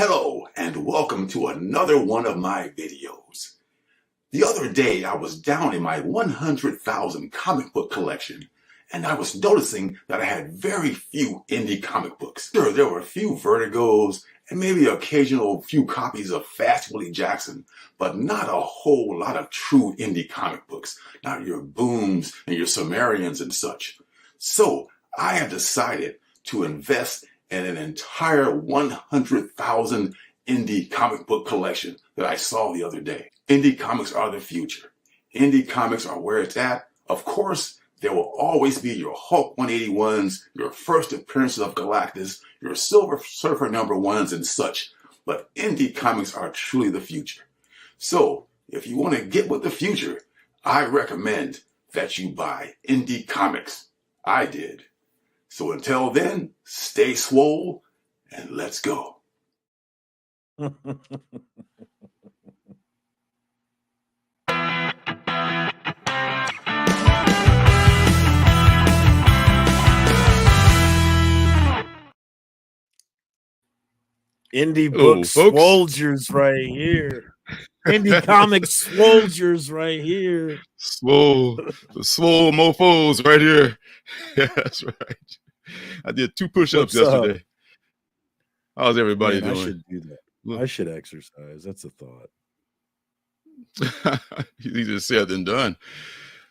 Hello and welcome to another one of my videos. The other day I was down in my 100,000 comic book collection and I was noticing that I had very few indie comic books. Sure, there were a few Vertigos and maybe an occasional few copies of Fast Willie Jackson, but not a whole lot of true indie comic books, not your Booms and your Sumerians and such. So I have decided to invest in an entire 100,000 indie comic book collection that I saw the other day. Indie comics are the future. Indie comics are where it's at. Of course, there will always be your Hulk 181s, your first appearances of Galactus, your Silver Surfer #1s and such. But indie comics are truly the future. So if you want to get with the future, I recommend that you buy indie comics. I did. So until then, stay swole and let's go. Indie book soldiers right here. Indie comic soldiers right here. The swole mofos right here. Yeah, that's right. I did 2 push-ups yesterday. How's everybody doing? I should do that. I should exercise. That's a thought. Easier said than done.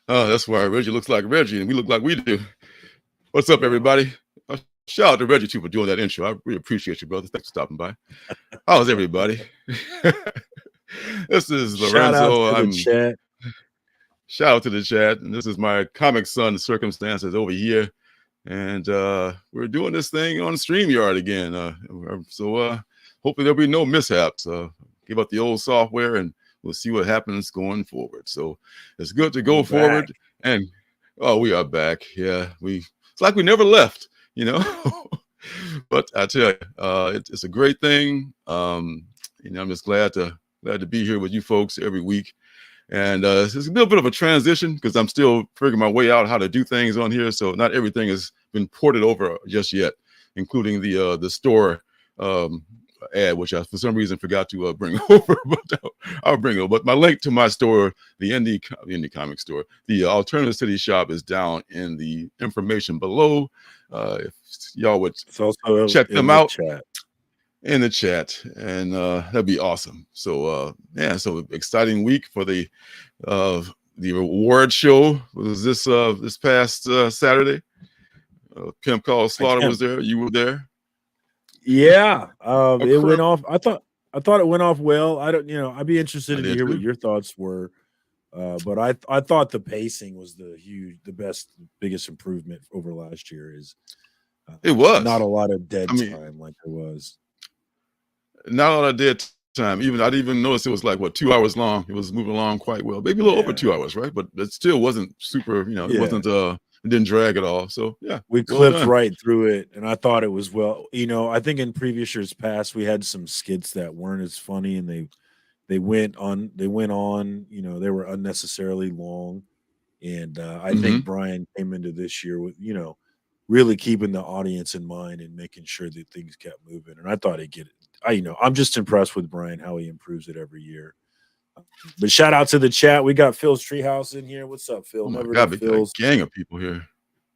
Oh, that's why Reggie looks like Reggie and we look like we do. What's up, everybody? Shout out to Reggie, too, for doing that intro. I really appreciate you, brother. Thanks for stopping by. How's everybody? This is Lorenzo. Shout out to the chat. And this is my comic son, Circumstances, over here. And we're doing this thing on StreamYard again. So hopefully there'll be no mishaps. Give up the old software and we'll see what happens going forward. So it's good to go forward. And we are back. Yeah, it's like we never left, you know. But I tell you, it's a great thing. I'm just glad to be here with you folks every week. And it's a little bit of a transition because I'm still figuring my way out how to do things on here. So not everything has been ported over just yet, including the store ad, which I for some reason forgot to bring over. But I'll bring it. But my link to my store, the indie comic store, the Alternative City Shop, is down in the information below. If y'all would check them out. In the chat, and that'd be awesome. So so exciting week for the award show. Was this past Saturday? Pimp Called Slaughter was there. You were there. Yeah, it went off. I thought it went off well. I'd be interested to hear what your thoughts were. But I thought the pacing was biggest improvement over last year. It was not a lot of dead time like there was. Not a lot of dead time. I didn't even notice it was like 2 hours long. It was moving along quite well. Maybe a little over 2 hours, right? But it still wasn't super. It wasn't. It didn't drag at all. So yeah, we clipped right through it, and I thought it was well. I think in previous years past we had some skits that weren't as funny, and they went on. They were unnecessarily long, and I think Brian came into this year with really keeping the audience in mind and making sure that things kept moving. And I thought he'd get it. I'm just impressed with Brian, how he improves it every year. But shout out to the chat. We got Phil's Treehouse in here. What's up, Phil? Oh my God, we got a gang of people here.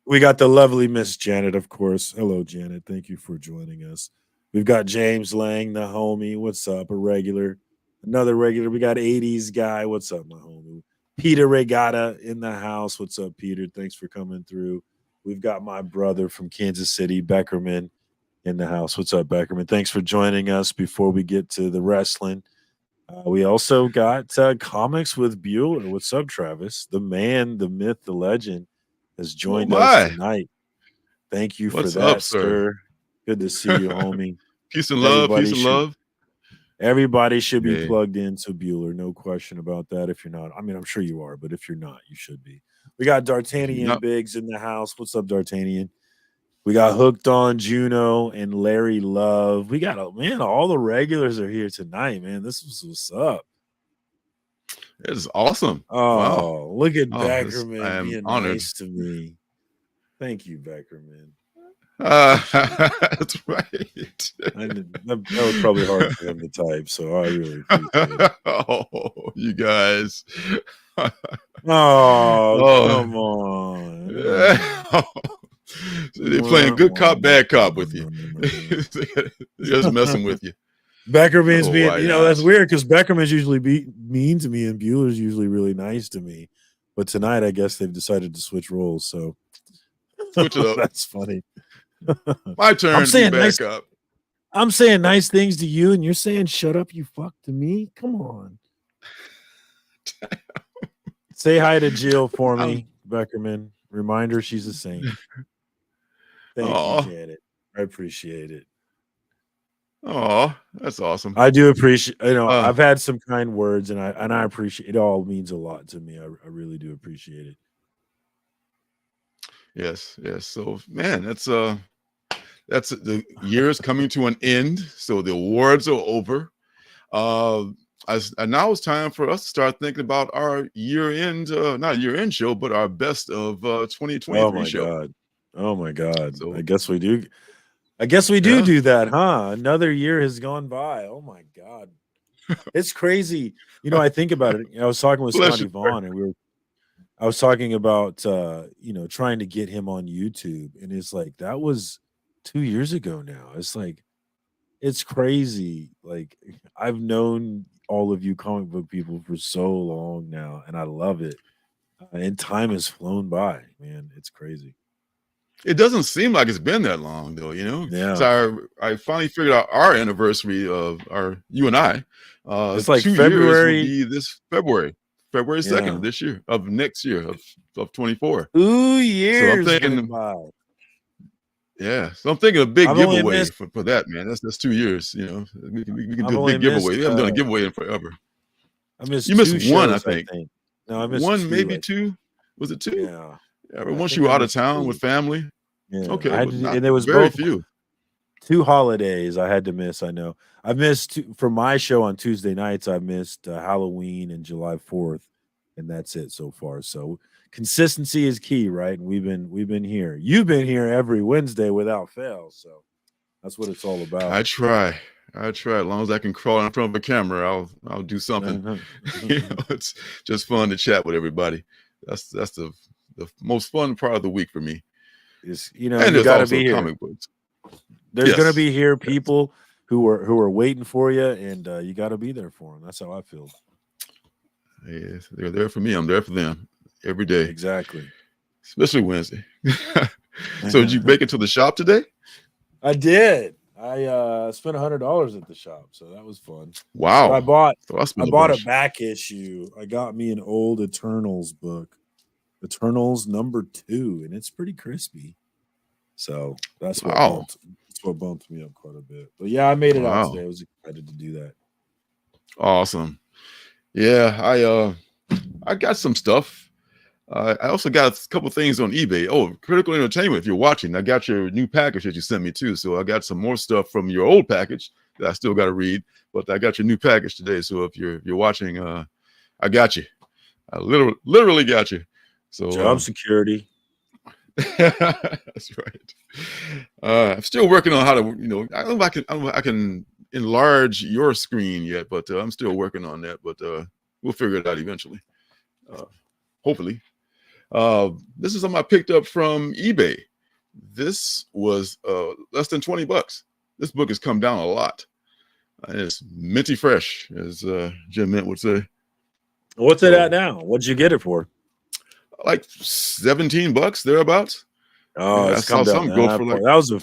We got the lovely Miss Janet, of course. Hello, Janet. Thank you for joining us. We've got James Lang, the homie. What's up? Another regular. We got 80s guy. What's up, my homie? Peter Regatta in the house. What's up, Peter? Thanks for coming through. We've got my brother from Kansas City, Beckerman, in the house. What's up, Beckerman? Thanks for joining us. Before we get to the wrestling, we also got Comics with Bueller. What's up, Travis? The man, the myth, the legend has joined us tonight. Thank you for that, sir. Good to see you, homie. Peace and love. Peace and love. Everybody should be plugged into Bueller. No question about that. If you're not, I'm sure you are, but if you're not, you should be. We got D'Artagnan Biggs in the house. What's up, D'Artagnan? We got Hooked on Juno and Larry Love. We got all the regulars are here tonight, man. This is what's up. It's awesome. Oh, wow. Look at Beckerman being honored. Nice to me. Thank you, Beckerman. That's right. That was probably hard for him to type, so I really appreciate it. Oh, you guys. Oh, Oh. come on. So they're playing good cop, bad cop with you. Just messing with you. Beckerman's Oh, being, why that's not? weird because Beckerman's usually mean to me and Bueller's usually really nice to me. But tonight, I guess they've decided to switch roles. So switch it up. That's funny. My turn to be back up. I'm saying nice things to you, and you're saying "shut up, you fuck" to me. Come on. Say hi to Jill for me, Beckerman. Reminder she's a saint. Thank you, Janet. I appreciate it. Oh, that's awesome. I do appreciate. I've had some kind words, and I appreciate it. All means a lot to me. I really do appreciate it. Yes. So, man, that's the year's coming to an end. So the awards are over. And now it's time for us to start thinking about our year-end, not year-end show, but our best of 2023 show. Oh my God. So, I guess we do. Do that, huh? Another year has gone by. Oh my God. It's crazy. I think about it. I was talking with Scotty Vaughn, and I was talking about trying to get him on YouTube, and it's like that was 2 years ago now. It's like it's crazy. Like I've known all of you comic book people for so long now, and I love it. And time has flown by, man. It's crazy. It doesn't seem like it's been that long, though. Yeah. So I finally figured out our anniversary of you and I. It's like 2 February. Years will be this February 2nd of this year, of next year, of 24. 2 years. So I'm thinking, so I'm thinking a big giveaway for that, man. That's 2 years. We can do a big giveaway. We haven't done a giveaway in forever. You missed one, I think. No, I missed one, two, maybe two. Was it two? Yeah. Once you were out of town with family. Yeah. Okay. And there was very few. 2 holidays I had to miss. I know I missed for my show on Tuesday nights. I missed Halloween and July 4th, and that's it so far. So consistency is key, right? And we've been here. You've been here every Wednesday without fail. So that's what it's all about. I try. As long as I can crawl in front of a camera, I'll do something. It's just fun to chat with everybody. That's the most fun part of the week for me. Is you got to be here. Comic books. There's going to be here people who are waiting for you, and you got to be there for them. That's how I feel. Yes, they're there for me. I'm there for them every day. Exactly. Especially Wednesday. So did you make it to the shop today? I did. I spent $100 at the shop, so that was fun. Wow! I bought a back issue. I got me an old Eternals book, Eternals #2, and it's pretty crispy. So that's what bumped me up quite a bit. But yeah, I made it out today. I was excited to do that. Awesome. Yeah, I got some stuff. I also got a couple things on eBay. Oh, Critical Entertainment, if you're watching, I got your new package that you sent me too. So I got some more stuff from your old package that I still got to read, but I got your new package today. So if you're watching, I got you. I literally got you. So job security. That's right. I'm still working on how to, I don't know if I can enlarge your screen yet, but I'm still working on that. But we'll figure it out eventually. Hopefully. This is something I picked up from eBay. This was less than $20. This book has come down a lot. It's minty fresh, as Jim Mint would say. What's it at now? What'd you get it for? Like $17 thereabouts. Oh, it's come down. Go for like, that was a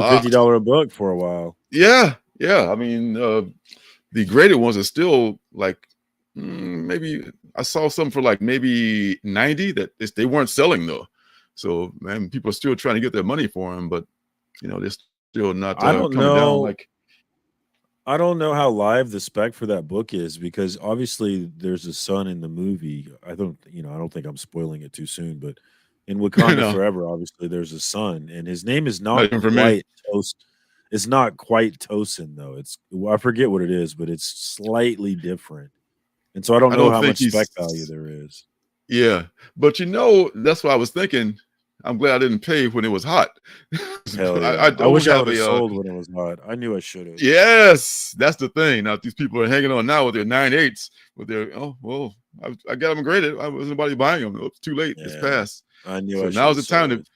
$50 book for a while. Yeah. I mean, the graded ones are still like maybe I saw some for like maybe 90 that they weren't selling though. So man, people are still trying to get their money for them, but they're still not coming down like. I don't know how live the spec for that book is because obviously there's a son in the movie. I don't think I'm spoiling it too soon, but in Wakanda Forever, obviously there's a son, and his name is not quite Tosin. It's not quite Tosin though. I forget what it is, but it's slightly different. And so I don't know how much spec value there is. Yeah, but that's what I was thinking. I'm glad I didn't pay when it was hot. Hell yeah. I I don't wish I have would have a sold when it was hot. I knew I should have. yes, that's the thing. Now these people are hanging on now with their 9.8s, with their I got them graded. I wasn't nobody buying them. It's too late. It's Yeah, past. I knew So I should have sold.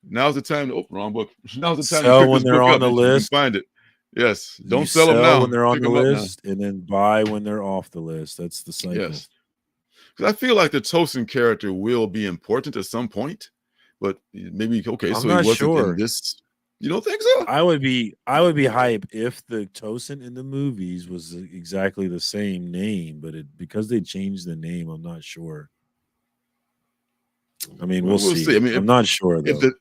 Now's the time to wrong book. Now's the time to Sell pick when this they're book on up the if you can list. find it. Yes, You don't sell them sell now. when they're on Pick the them up list, and then buy when they're off the list. That's the cycle. Yes, because I feel like the Tosin character will be important at some point, but maybe okay. I'm So not he wasn't sure. in this. You don't think so? I would be hype if the Tosin in the movies was exactly the same name, but because they changed the name, I'm not sure. I mean, we'll see. I mean, I'm not sure though.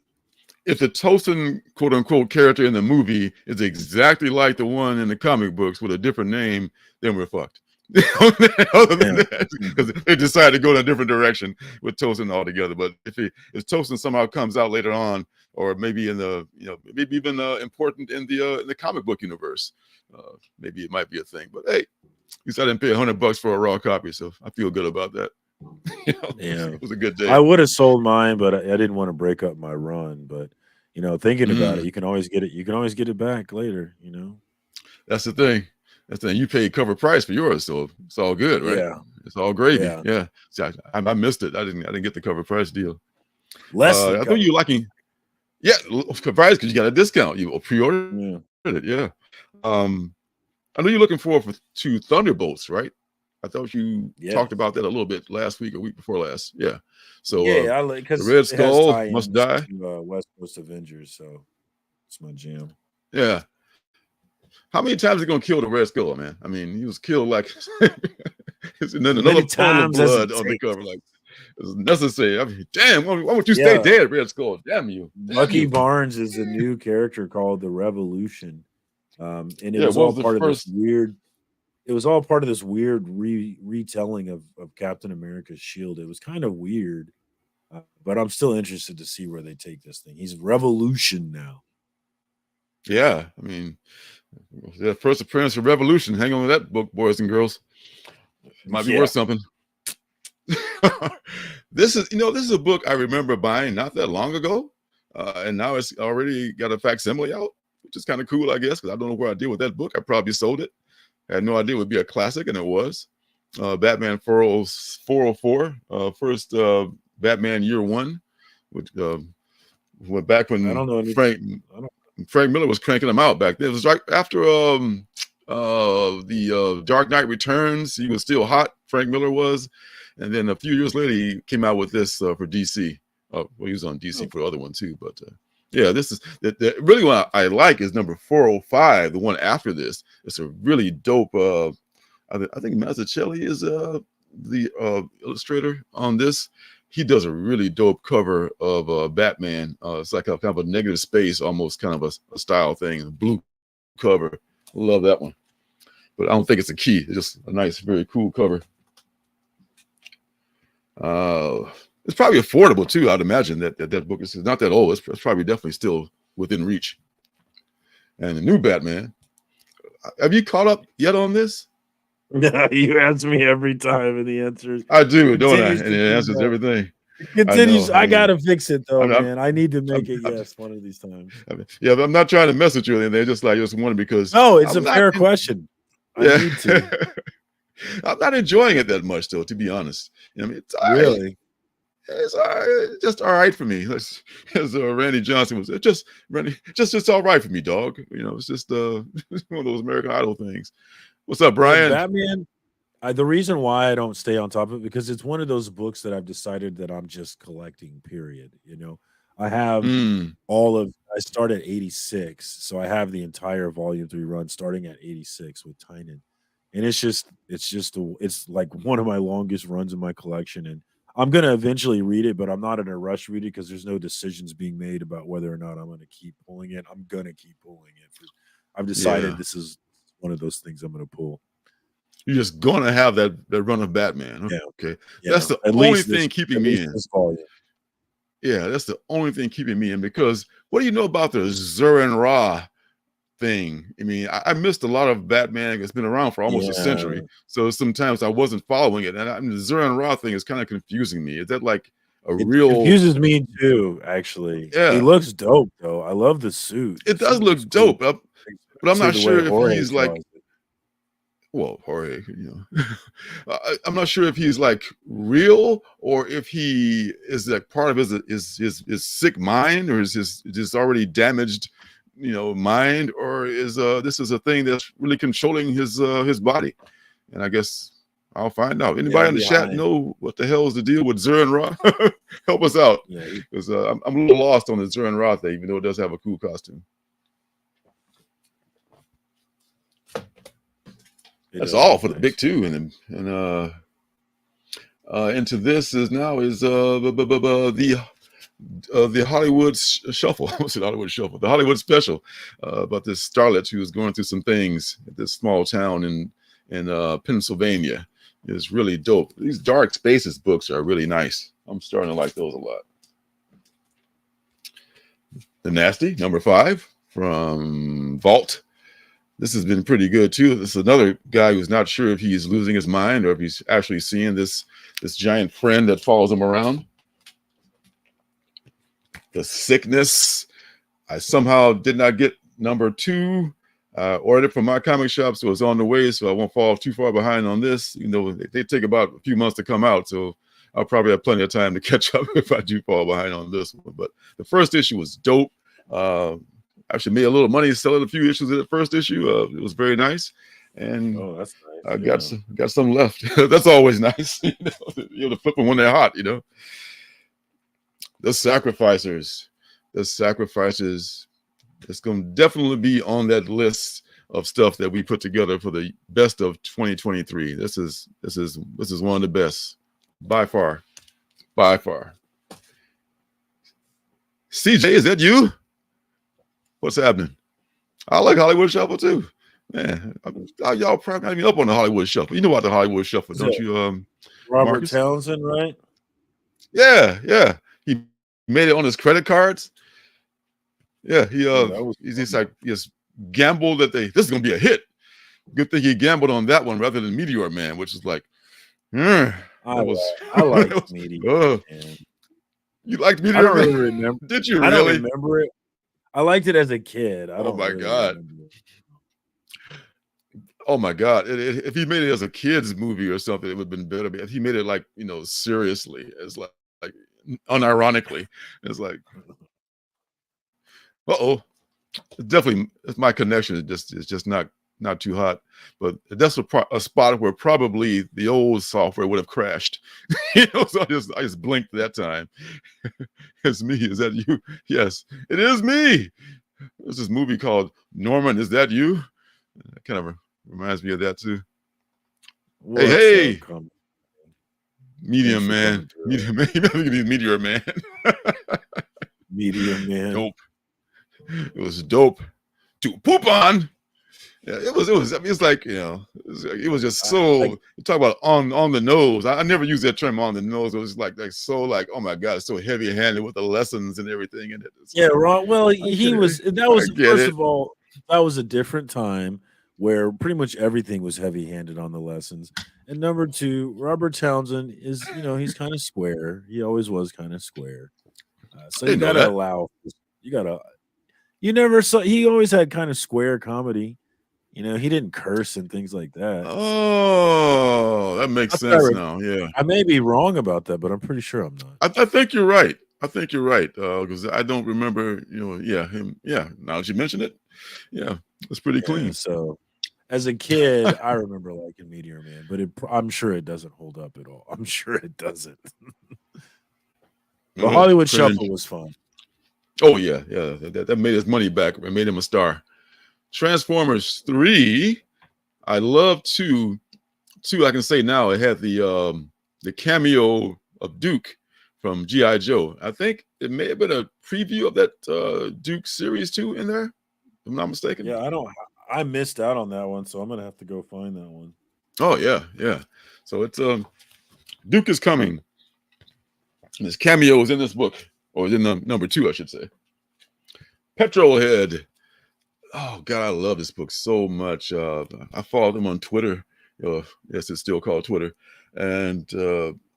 If the Tosin quote unquote character in the movie is exactly like the one in the comic books with a different name, then we're fucked. Other than that, because they decided to go in a different direction with Tosin altogether. But if Tosin somehow comes out later on, or maybe in the maybe even important in the comic book universe, maybe it might be a thing. But hey, at least I didn't pay $100 for a raw copy, so I feel good about that. Yeah, it was a good day. I would have sold mine, but I didn't want to break up my run. But thinking about it, you can always get it. You can always get it back later. That's the thing. That's the thing. You paid cover price for yours, so it's all good, right? Yeah, it's all gravy. Yeah. Yeah. See, I missed it. I didn't get the cover price deal. Leslie, I thought you liking. Yeah, price because you got a discount. You pre-ordered it. Yeah. I know you're looking forward to Thunderbolts, right? I thought you talked about that a little bit last week or week before last. Yeah. So because the Red Skull must die. To, West Coast Avengers, so it's my jam. Yeah. How many times are you gonna kill the Red Skull, man? I mean, he was killed like and then another pool of blood on the cover, like it's necessary. I mean, damn, why won't you stay dead, Red Skull? Damn you. Bucky Barnes is a new character called the Revolution. And it was all part of this weird. It was all part of this weird retelling of Captain America's Shield. It was kind of weird, but I'm still interested to see where they take this thing. He's Revolution now. Yeah, I mean, the first appearance of Revolution. Hang on with that book, boys and girls. It might be worth something. This is a book I remember buying not that long ago, and now it's already got a facsimile out, which is kind of cool, I guess, because I don't know where I did with that book. I probably sold it. I had no idea it would be a classic, and it was. Batman 404, first Batman Year One, which went back when Frank Miller was cranking them out back then. It was right after the Dark Knight Returns. He was still hot, Frank Miller was. And then a few years later, he came out with this for DC. Well, he was on DC for the other one too, but yeah, this is really what I like is number 405, the one after this. It's a really dope. I think Mazzucchelli is the illustrator on this. He does a really dope cover of Batman. It's like a kind of a negative space, almost kind of a style thing. Blue cover, love that one. But I don't think it's a key. It's just a nice, very cool cover. It's probably affordable too. I'd imagine that book is not that old. It's probably definitely still within reach. And the new Batman. Have you caught up yet on this? You ask me every time, and the answers. I do, don't I? And it answers everything. It continues. I gotta fix it though, man. I need to make it one of these times. Yeah, but I'm not trying to mess with you. And they're just wondering because no, it's a fair question. I need to. I'm not enjoying it that much, though. To be honest, I mean, it's really. It's just all right for me. As Randy Johnson was, it's all right for me, dog. It's just one of those American Idol things. What's up, Brian? Batman. The reason why I don't stay on top of it because it's one of those books that I've decided that I'm just collecting. Period. I have I start at 86, so I have the entire volume 3 run starting at 86 with Tynan, and it's like one of my longest runs in my collection, and I'm going to eventually read it, but I'm not in a rush to read it because there's no decisions being made about whether or not I'm going to keep pulling it. I'm going to keep pulling it. I've decided this is one of those things I'm going to pull. You're just going to have that run of Batman. Yeah. Okay. That's the only thing keeping me in. Yeah, that's the only thing keeping me in because what do you know about the Zur-En Ra thing? I mean, I missed a lot of Batman. It's been around for almost a century, so sometimes I wasn't following it. And the Zur-En Ra thing is kind of confusing me. Is that like It real confuses me too, actually. Yeah. He looks dope though. I love the suit. It does look dope, but I'm not sure if he's like, well, Jorge, you know, I'm not sure if he's like real or if he is like part of his sick mind, or is his just already damaged, you know, mind, or is this is a thing that's really controlling his body. And I guess I'll find out. Anybody in the chat know what the hell is the deal with Zur and Ra? Help us out, because I'm a little lost on the Zur and Ra thing, even though it does have a cool costume. That's all for the big two, and into this is now is the Hollywood Shuffle. I said Hollywood Shuffle, the Hollywood Special, about this starlet who is going through some things at this small town in Pennsylvania. It's really dope. These Dark Spaces books are really nice. I'm starting to like those a lot. The Nasty, number 5 from Vault. This has been pretty good too. This is another guy who's not sure if he's losing his mind or if he's actually seeing this giant friend that follows him around. The Sickness. I somehow did not get number 2. Ordered it from my comic shop, so it's on the way, so I won't fall too far behind on this. You know, they take about a few months to come out, so I'll probably have plenty of time to catch up if I do fall behind on this one. But the first issue was dope. Actually made a little money selling a few issues of the first issue. It was very nice, and that's nice. I got some left. That's always nice. You know, you're able to flip them when they're hot. You know, the Sacrificers. It's going to definitely be on that list of stuff that we put together for the best of 2023. This is one of the best by far. CJ, is that you? What's happening? I like Hollywood Shuffle too. Man, y'all probably not even up on the Hollywood Shuffle. You know about the Hollywood Shuffle, don't you? Robert Marcus? Townsend, right? Yeah. He made it on his credit cards. Yeah, he's like just gambled that this is gonna be a hit. Good thing he gambled on that one rather than Meteor Man, which is like, I like Meteor Man. You liked Meteor Man? I don't Man? really remember. Did you really? I don't remember it. I liked it as a kid. Oh my God. Oh my God. If he made it as a kid's movie or something, it would have been better. But if he made it like, you know, seriously, as like unironically, it's like, definitely my connection is just not too hot. But that's a spot where probably the old software would have crashed. You know, so I just blinked that time. It's me. Is that you? Yes, it is me. There's this movie called Norman. Is that you? It kind of reminds me of that too. Hey. Medium Man. Medium Man. Meteor Man. Medium Man. Dope. It was dope to poop on. Yeah, it was. I mean, it's like, you know, it was just so. You talk about on the nose. I never use that term on the nose. It was like so like, oh my God, it's so heavy handed with the lessons and everything in it. Yeah, Ron. Well, that was first of all, that was a different time where pretty much everything was heavy handed on the lessons. And number 2, Robert Townsend is, you know, he's kind of square. He always was kind of square. So you gotta allow. You never saw. He always had kind of square comedy. You know, he didn't curse and things like that. Oh, that makes sense now. Yeah, I may be wrong about that, but I'm pretty sure I'm not. I think you're right. Because I don't remember. You know, him. Yeah, now that you mention it, yeah, it's pretty clean. So, as a kid, I remember liking Meteor Man, but I'm sure it doesn't hold up at all. I'm sure it doesn't. The Hollywood Shuffle was fun. Oh yeah. That made his money back. It made him a star. Transformers 3, I love 2. 2, I can say now, it had the cameo of Duke from G.I. Joe. I think it may have been a preview of that Duke series 2 in there, if I'm not mistaken. Yeah, I missed out on that one, so I'm gonna have to go find that one. Oh yeah. So it's Duke is coming. His cameo is in this book, or in the number 2, I should say. Petrolhead. Oh God, I love this book so much. I followed him on Twitter, Yes, it's still called Twitter. And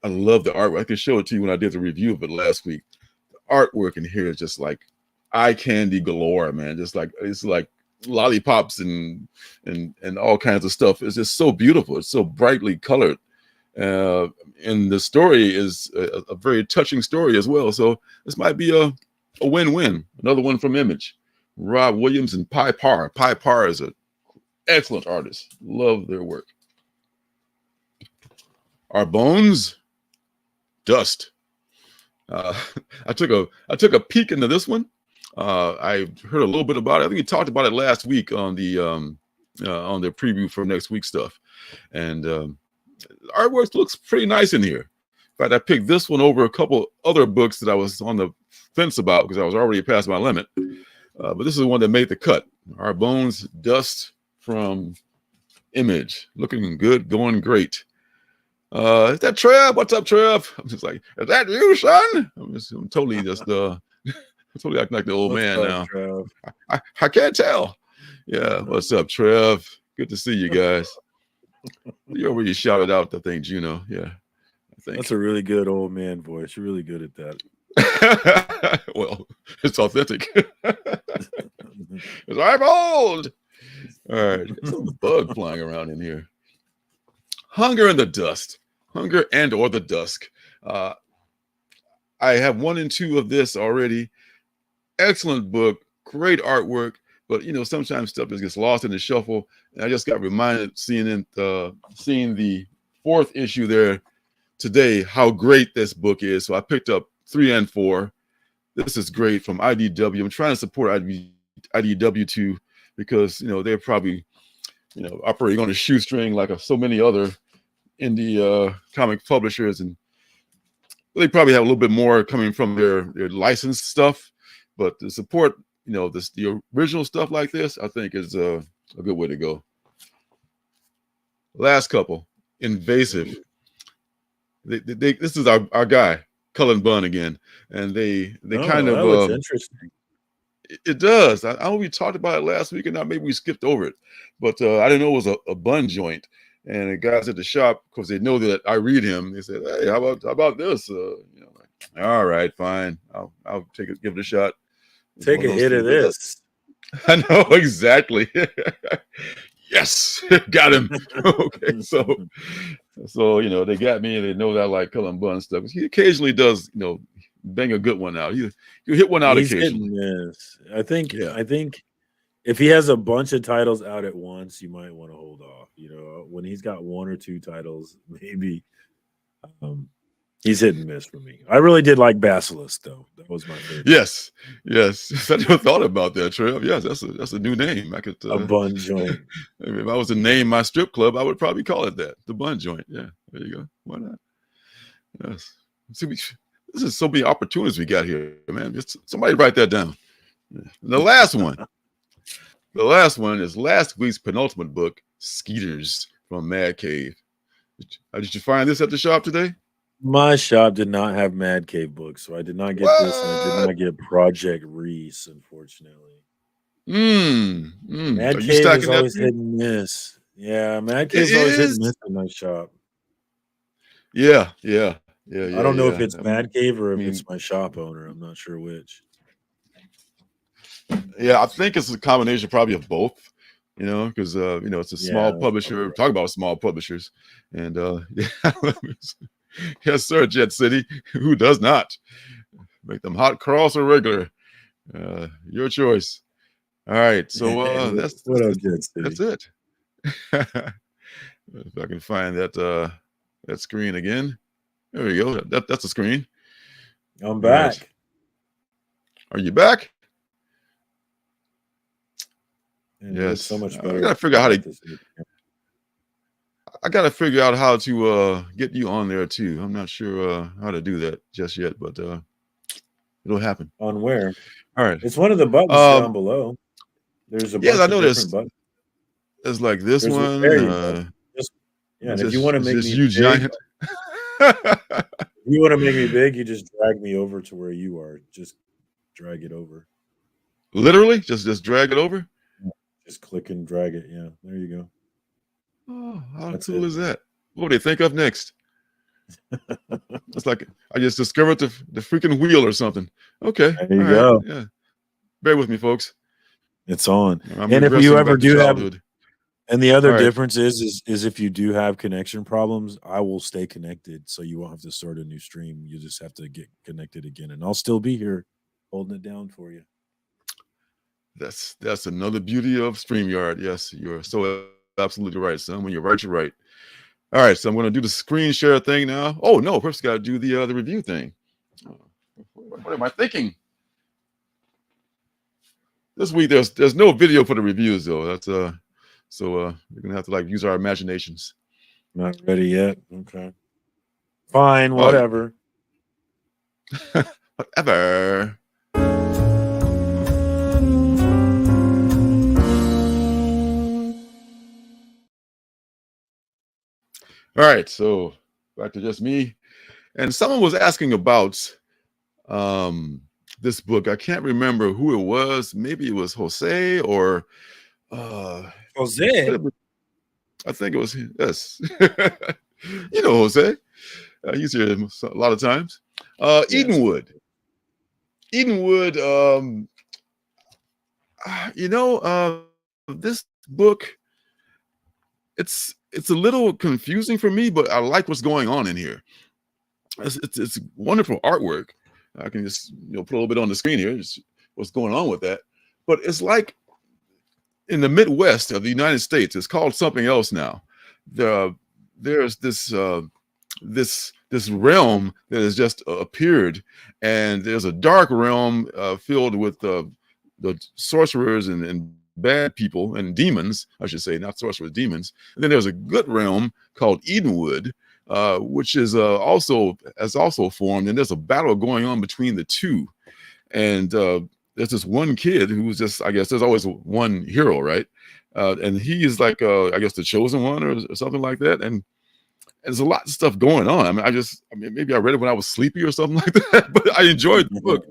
I love the artwork. I can show it to you when I did the review of it last week. The artwork in here is just like eye candy galore, man. Just like it's like lollipops and all kinds of stuff. It's just so beautiful. It's so brightly colored. And the story is a very touching story as well. So this might be a win-win. Another one from Image. Rob Williams and Pi Par. Pi Par is an excellent artist. Love their work. Our Bones, Dust. I took a peek into this one. I heard a little bit about it. I think we talked about it last week on the preview for next week's stuff. And artwork looks pretty nice in here. In fact, I picked this one over a couple other books that I was on the fence about because I was already past my limit. But this is the one that made the cut. Our Bones, Dust from Image. Looking good, going great. Is that Trev? What's up, Trev? I'm just like, is that you, son? I'm totally just totally acting like the old man now. Trev? I can't tell. Yeah, what's up, Trev? Good to see you guys. You already shouted out, I think, Juno. Yeah, I think that's a really good old man voice. You're really good at that. Well, it's authentic. Because I'm old. All right, there's some bug flying around in here. Hunger and the Dust. Hunger and or the Dusk. I have 1 and 2 of this already. Excellent book, great artwork, but sometimes stuff just gets lost in the shuffle. And I just got reminded seeing the 4th issue there today how great this book is. So I picked up 3 and 4. This is great from IDW. I'm trying to support IDW too because they're probably operating on a shoestring like so many other indie comic publishers, and they probably have a little bit more coming from their licensed stuff. But to support the original stuff like this, I think is a good way to go. Last couple, Invasive. This is our guy, Cullen Bunn again, and they kind of looks interesting. It does. I know we talked about it last week, and now maybe we skipped over it, but I didn't know it was a bun joint. And the guys at the shop, because they know that I read him, they said, "Hey, how about this?" All right, fine. I'll give it a shot. Take a hit of this. I know exactly. Yes, got him. Okay, so they got me, and they know that I like Cullen Bunn stuff. He occasionally does, bang a good one out. You hit one out occasionally. Yes, I think if he has a bunch of titles out at once, you might want to hold off. When he's got 1 or 2 titles, maybe he's hit and miss for me. I really did like Basilisk, though. That was my favorite. Yes. I never thought about that, Trev. Yes, that's a new name. I could a bun joint. If I was to name my strip club, I would probably call it that, the Bun Joint. Yeah, there you go. Why not? Yes. See, this is so many opportunities we got here, man. Just somebody write that down. The last one. The last one is last week's penultimate book, Skeeters from Mad Cave. Did you find this at the shop today? My shop did not have Mad Cave books, so I did not get this, and I did not get Project Reese, unfortunately. Mad Cave is always hit and miss. Yeah, Mad Cave is always hit and miss in my shop. Yeah. I don't know if it's Mad Cave or if it's my shop owner. I'm not sure which. Yeah, I think it's a combination probably of both, because it's a small publisher. Talk about small publishers. And yes, sir, Jet City. Who does not? Make them hot, cross, or regular. Your choice. All right. So that's it. If I can find that screen again. There we go. That's a screen. I'm back. Right. Are you back? Yes. So much better. I gotta figure out how to get you on there too. I'm not sure how to do that just yet, but it'll happen. On where? All right. It's one of the buttons down below. There's a bunch I know of buttons. There's like this one. And if you want to make me you giant. If you want to make me big, you just drag me over to where you are. Just drag it over. Literally? Just drag it over? Just click and drag it. Yeah, there you go. Oh, how cool is that? What do they think of next? It's like I just discovered the freaking wheel or something. Okay. There you go. Yeah. Bear with me, folks. It's on. I'm and if you ever back to do childhood. have, and the other All right. difference is if you do have connection problems, I will stay connected, so you won't have to start a new stream. You just have to get connected again, and I'll still be here holding it down for you. That's another beauty of StreamYard. Yes, you're so absolutely right, son. When you're right, you're right. All right, so I'm going to do the screen share thing now. Oh no, first got to do the review thing. What am I thinking? This week there's no video for the reviews though. That's so we're gonna have to like use our imaginations. Not ready yet. Okay. Fine, whatever. Whatever. All right, so back to just me. And someone was asking about this book. I can't remember who it was. Maybe it was Jose or Jose. I think it was, yes. You know Jose. He's here a lot of times. Yes. Edenwood. Edenwood, this book, it's a little confusing for me, but I like what's going on in here. It's wonderful artwork. I can just put a little bit on the screen here, just what's going on with that. But it's like in the Midwest of the United States, it's called something else now. There's this realm that has just appeared, and there's a dark realm filled with the sorcerers and bad people and demons, I should say, not sorcerers, demons. And then there's a good realm called Edenwood, which is also formed, and there's a battle going on between the two. And there's this one kid who's just, I guess there's always one hero, right? And he is like, I guess the chosen one or something like that. And there's a lot of stuff going on. I mean, maybe I read it when I was sleepy or something like that, but I enjoyed the book.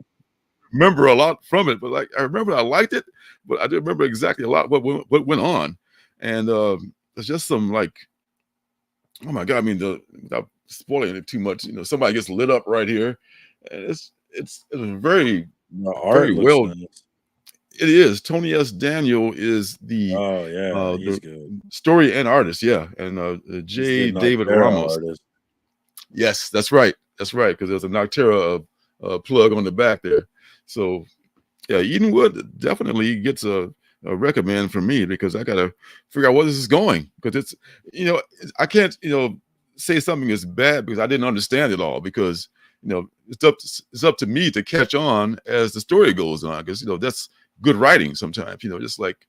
Remember a lot from it, but like I remember I liked it, but I didn't remember exactly a lot what went on. And there's just some like, oh my God, I mean, without spoiling it too much, somebody gets lit up right here, and it's very well. It is. Tony S. Daniel is the he's good. Story and artist, yeah, and J. David Ramos. Artist. Yes, that's right, because there's a Noctera plug on the back there. So yeah, Edenwood definitely gets a recommend from me, because I gotta figure out where this is going, because it's I can't say something is bad because I didn't understand it all, because it's up to me to catch on as the story goes on, because that's good writing sometimes, just like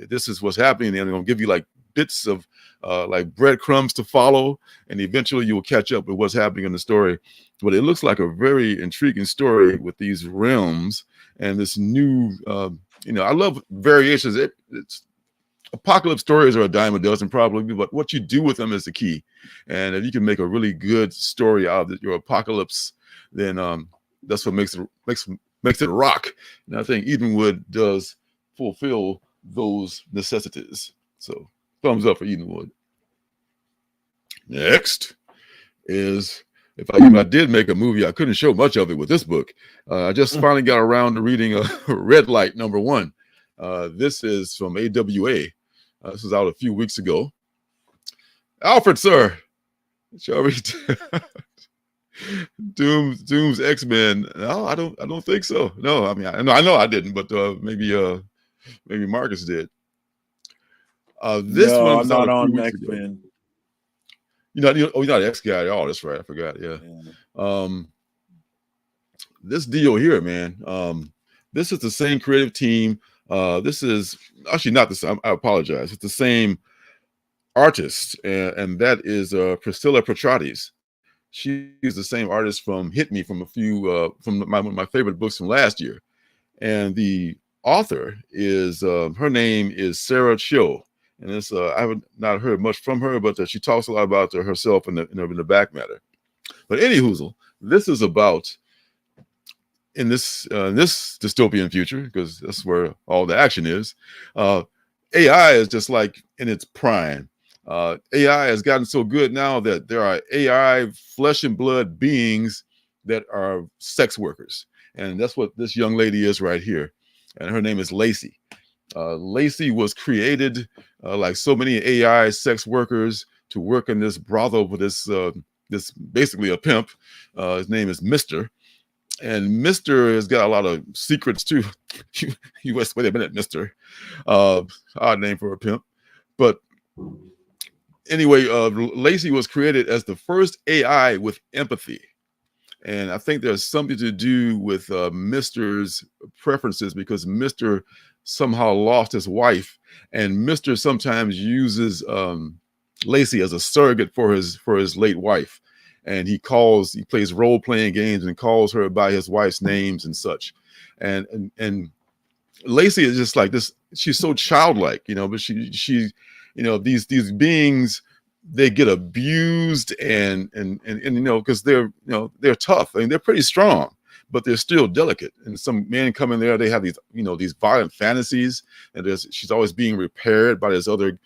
this is what's happening, and they're gonna give you like bits of like breadcrumbs to follow, and eventually you will catch up with what's happening in the story. But it looks like a very intriguing story with these realms and this new I love variations. It's apocalypse stories are a dime a dozen probably, but what you do with them is the key. And if you can make a really good story out of your apocalypse, then that's what makes it rock. And I think Edenwood does fulfill those necessities. So thumbs up for Edenwood. Next is, if I did make a movie, I couldn't show much of it with this book. I just finally got around to reading Red Light #1. This is from AWA. This was out a few weeks ago. Alfred, sir, shall we? Doom's X-Men. No, I don't think so. No, I mean, I know I didn't, but maybe Marcus did. This one was not on X-Men. You're not an X guy. Oh, that's right. I forgot. Yeah. This deal here, man. This is the same creative team. This is actually not the same. I apologize. It's the same artist, and that is Priscilla Petrates. She's the same artist from Hit Me, from a few from one of my favorite books from last year. And the author is her name is Sarah Cho. And it's I haven't not heard much from her, but she talks a lot about herself in the back matter. But anyhoozle, this is about in this dystopian future, because that's where all the action is. AI is just like in its prime. AI has gotten so good now that there are AI flesh and blood beings that are sex workers. And that's what this young lady is right here. And her name is Lacey. Lacey was created like so many AI sex workers to work in this brothel with this basically a pimp. His name is Mr. And Mr. has got a lot of secrets too. US, wait a minute, Mr. Odd name for a pimp. But anyway, Lacey was created as the first AI with empathy. And I think there's something to do with Mr.'s preferences, because Mr. somehow lost his wife, and Mr. sometimes uses Lacey as a surrogate for his late wife. And he plays role-playing games and calls her by his wife's names and such. And Lacey is just like this. She's so childlike, but she these beings, they get abused and because they're tough. I mean, they're pretty strong, but they're still delicate. And some men come in there, they have these violent fantasies, and she's always being repaired by this other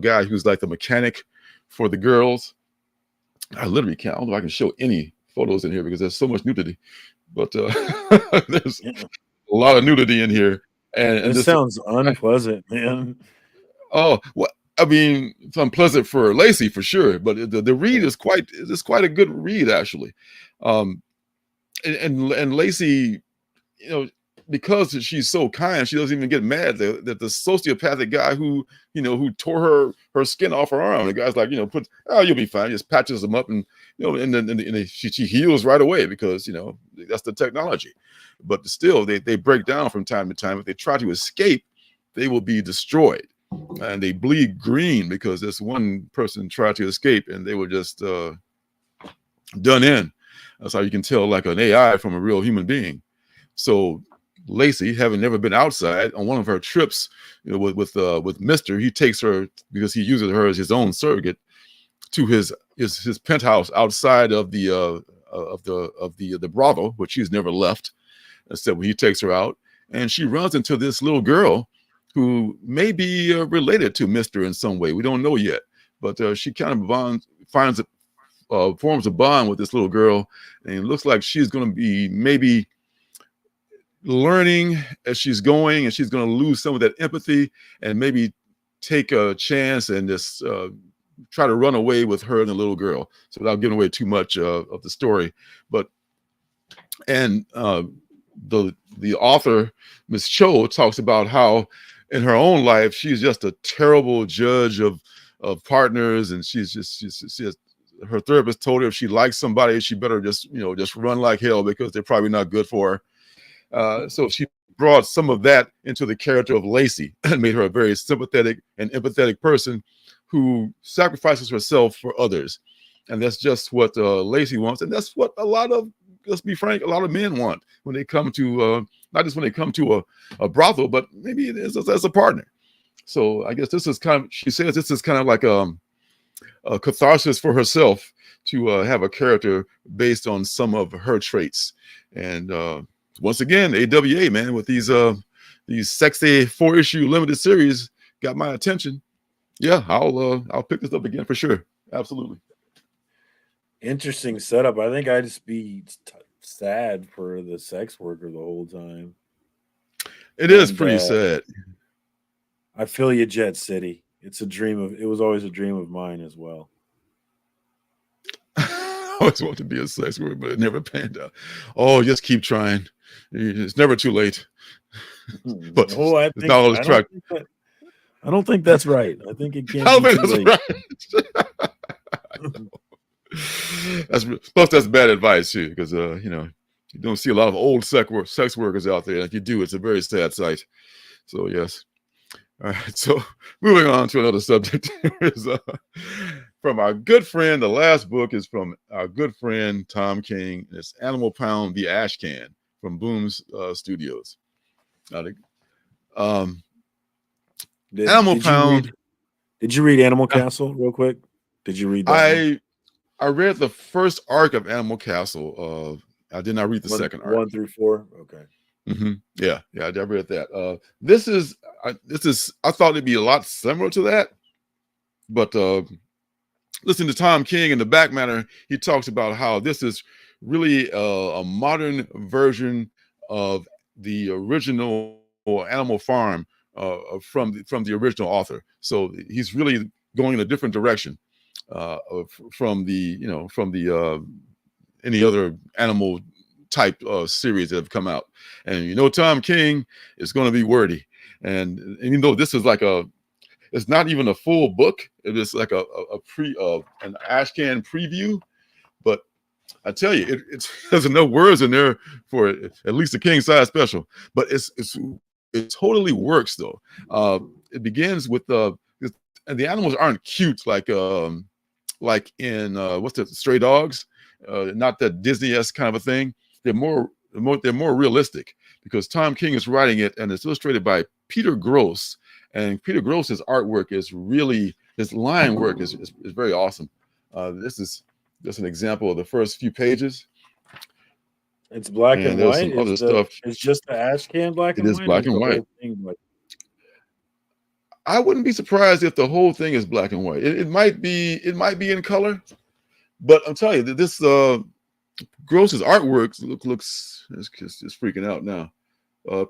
guy who's like the mechanic for the girls. I literally can't. I don't know if I can show any photos in here because there's so much nudity, but there's a lot of nudity in here. And this sounds unpleasant, man. Oh, well, I mean, it's unpleasant for Lacey for sure, but the read is quite a good read actually. And Lacey, because she's so kind, she doesn't even get mad that the sociopathic guy who tore her skin off her arm, the guy's like, you'll be fine, just patches them up, and and then she heals right away because that's the technology. But still, they break down from time to time. If they try to escape, they will be destroyed, and they bleed green because this one person tried to escape and they were just done in. That's how you can tell like an AI from a real human being. So Lacey, having never been outside, on one of her trips, with Mr., he takes her, because he uses her as his own surrogate, to his penthouse outside of the brothel, which she's never left. Except when he takes her out, and she runs into this little girl who may be related to Mr. in some way. We don't know yet, but she kind of forms a bond with this little girl, and it looks like she's going to be maybe learning as she's going, and she's going to lose some of that empathy and maybe take a chance and just try to run away with her and the little girl. So without giving away too much of the story, the author, Ms. Cho, talks about how in her own life she's just a terrible judge of partners, and her therapist told her if she likes somebody, she better just run like hell because they're probably not good for her. So she brought some of that into the character of Lacey and made her a very sympathetic and empathetic person who sacrifices herself for others. And that's just what Lacey wants, and that's what let's be frank, a lot of men want when they come to, not just when they come to a brothel, but maybe it is as a partner. So I guess she says this is kind of like a catharsis for herself to have a character based on some of her traits. And once again, AWA, man, with these sexy 4-issue limited series got my attention. Yeah, I'll pick this up again for sure. Absolutely. Interesting setup. I think I'd just be sad for the sex worker the whole time. It is pretty sad. I feel you, Jet City. It was always a dream of mine as well. I always wanted to be a sex worker, but it never panned out. Oh, just keep trying. It's never too late. But I don't think that's right. I think it can't be too late. That's bad advice too, because you don't see a lot of old sex workers out there. If you do, it's a very sad sight. So yes. All right. So moving on to another subject is from our good friend. The last book is from our good friend Tom King. It's Animal Pound: The Ash Can from Boom's Studios. Animal Pound. Did you read Animal Castle real quick? Did you read that? I read the first arc of Animal Castle. I did not read the second arc. 1 through 4. Okay. Mm-hmm. Yeah, I read that. This is I thought it'd be a lot similar to that, But listen to Tom King in the back matter. He talks about how this is really a modern version of the original Animal Farm from the original author. So he's really going in a different direction from the any other animal type series that have come out. And Tom King is going to be wordy. And even though this is like it's not even a full book, it is like an ash can preview, but I tell you, there's enough words in there for at least a king size special. But it totally works though. It begins with and the animals aren't cute like in what's the Stray Dogs, not that Disney-esque kind of a thing. They're more realistic because Tom King is writing it, and it's illustrated by Peter Gross. And Peter Gross's artwork is really, his line work is very awesome. This is just an example of the first few pages. It's black and white. Some other stuff. It's just the ash can black and white. It is black and white. I wouldn't be surprised if the whole thing is black and white. It might be in color, but I'm telling you that this Gross's artwork looks it's freaking out now.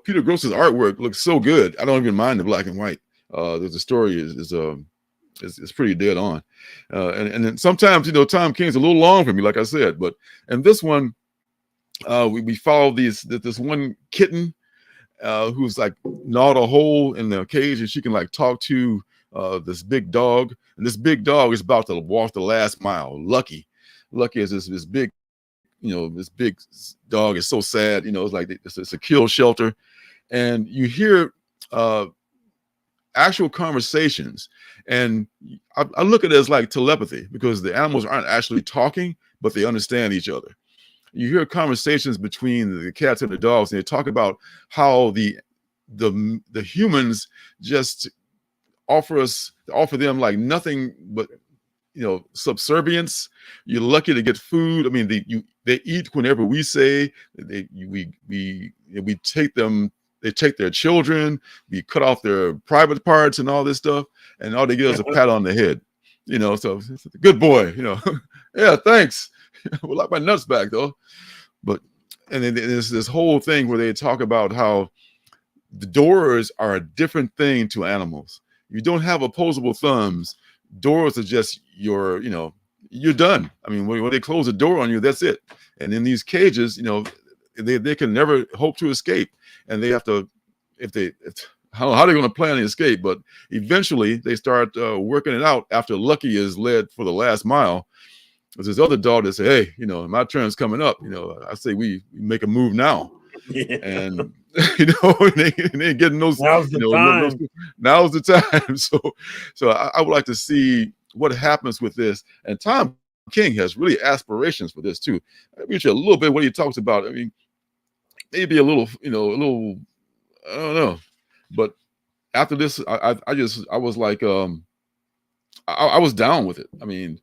Peter Gross's artwork looks so good. I don't even mind the black and white. The story is pretty dead on. And then sometimes, Tom King's a little long for me, like I said, but and this one, we follow this one kitten who's like gnawed a hole in the cage, and she can like talk to this big dog, and this big dog is about to walk the last mile. Lucky is this big, this big dog is so sad. It's like it's a kill shelter, and you hear actual conversations, and I look at it as like telepathy because the animals aren't actually talking, but they understand each other. You hear conversations between the cats and the dogs, and they talk about how the humans just offer them like nothing but subservience. You're lucky to get food. I mean, they eat whenever we say. We take them. They take their children. We cut off their private parts and all this stuff, and all they get is a pat on the head. So good boy. Yeah, thanks. We'll like my nuts back though. And then there's this whole thing where they talk about how the doors are a different thing to animals. You don't have opposable thumbs. Doors are just you're done. I mean, when they close the door on you, that's it. And in these cages, they can never hope to escape, and they have to, I don't know how they're going to plan the escape, but eventually they start working it out after Lucky is led for the last mile. There's this other dog that say, hey, my turn's coming up. I say we make a move now. Yeah. And they ain't getting those. Now's the time. Now's the time. So I would like to see what happens with this. And Tom King has really aspirations for this too. I read you a little bit what he talks about. I mean, maybe a little, I don't know. But after this, I was like, I was down with it. I mean,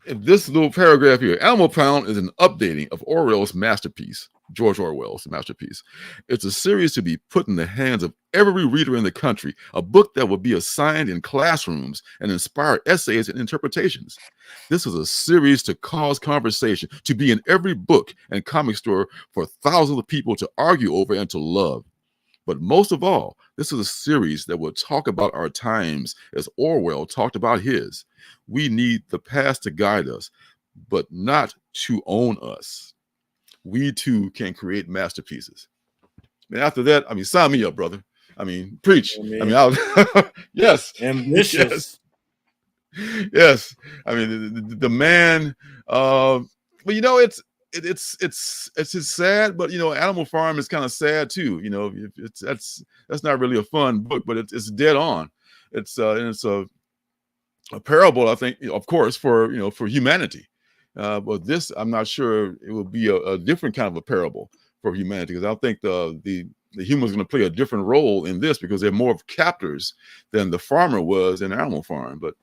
this little paragraph here, Animal Pound is an updating of Orwell's masterpiece, George Orwell's masterpiece. It's a series to be put in the hands of every reader in the country, a book that will be assigned in classrooms and inspire essays and interpretations. This is a series to cause conversation, to be in every book and comic store for thousands of people to argue over and to love. But most of all, this is a series that will talk about our times as Orwell talked about his. We need the past to guide us, but not to own us. We too can create masterpieces. And after that, I mean, sign me up, brother. I mean, preach. Yes. Ambitious. Yes. I mean, the man, but it's sad, but Animal Farm is kind of sad too. That's not really a fun book, but it's dead on. And it's a parable, I think, of course, for humanity. But this, I'm not sure it will be a different kind of a parable for humanity, because I think the human's going to play a different role in this because they're more of captors than the farmer was in Animal Farm. But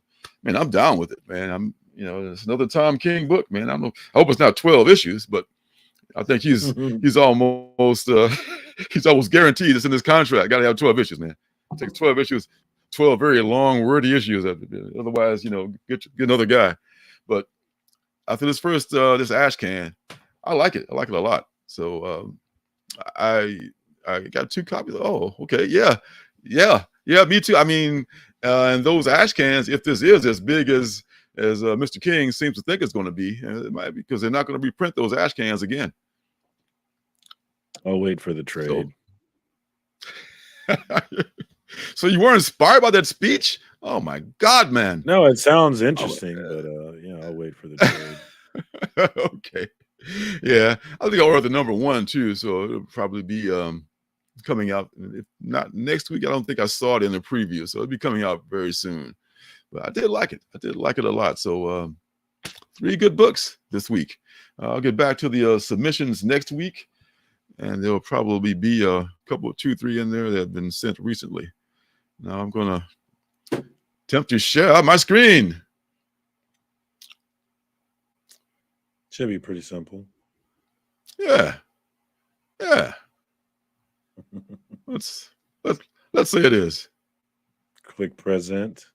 man, I'm down with it, man. It's another Tom King book, man. I hope it's not 12 issues, but I think he's almost he's almost guaranteed it's in his contract. Got to have 12 issues, man. It takes 12 issues 12 very long, wordy issues. Otherwise, get another guy. But after this first this ash can, I like it. I like it a lot. So I got 2 copies. Oh, okay, yeah, me too. I mean, and those ash cans, if this is as big as Mr. King seems to think it's going to be, it might be, because they're not going to reprint those ash cans again. I'll wait for the trade. So you weren't inspired by that speech? Oh my God, man! No, it sounds interesting, but I'll wait for the trade. Okay, yeah, I think I'll order the number 1 too, so it'll probably be coming out. If not next week, I don't think I saw it in the preview, so it'll be coming out very soon. But I did like it. I did like it a lot. So 3 good books this week. I'll get back to the submissions next week, and there'll probably be a couple of 2, 3 in there that have been sent recently. Now I'm going to attempt to share my screen. Should be pretty simple. Yeah. Let's say it is. Click present.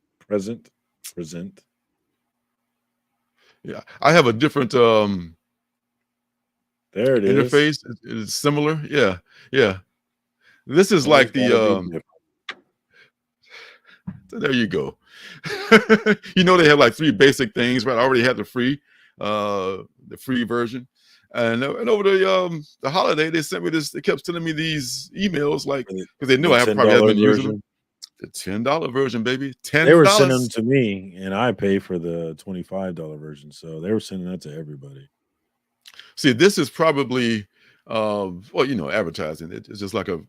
Yeah, I have a different there it interface. It's similar. Yeah. This is like the so there you go. They have like 3 basic things, right? I already had the free version, and over the holiday they sent me this. They kept sending me these emails, like, because they knew I probably hadn't been using them. The $10 version, baby. $10. They were sending them to me, and I pay for the $25 version, so they were sending that to everybody. See, this is probably advertising. It's just like a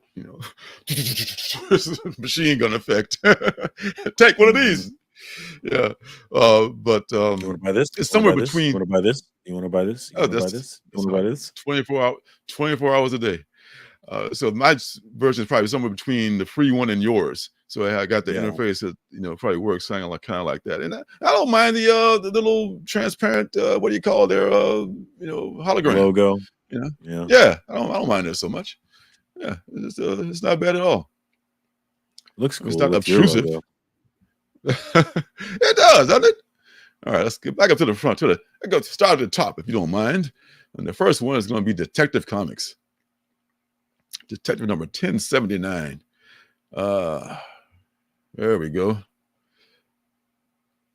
machine gun effect. Take one of these. Yeah, but you want to buy this? It's somewhere between. You want to buy this? You want to buy this? You want to buy this? You want to buy this? 24 hours a day. So my version is probably somewhere between the free one and yours. So I got the interface that probably works kind of like that. And I don't mind the little transparent what do you call their hologram logo. Yeah. I don't mind it so much. Yeah, it's not bad at all. Looks cool. It's not obtrusive. It does, doesn't it? All right, let's get back up to the front. Start at the top, if you don't mind. And the first one is going to be Detective Comics. Detective number 1079. There we go.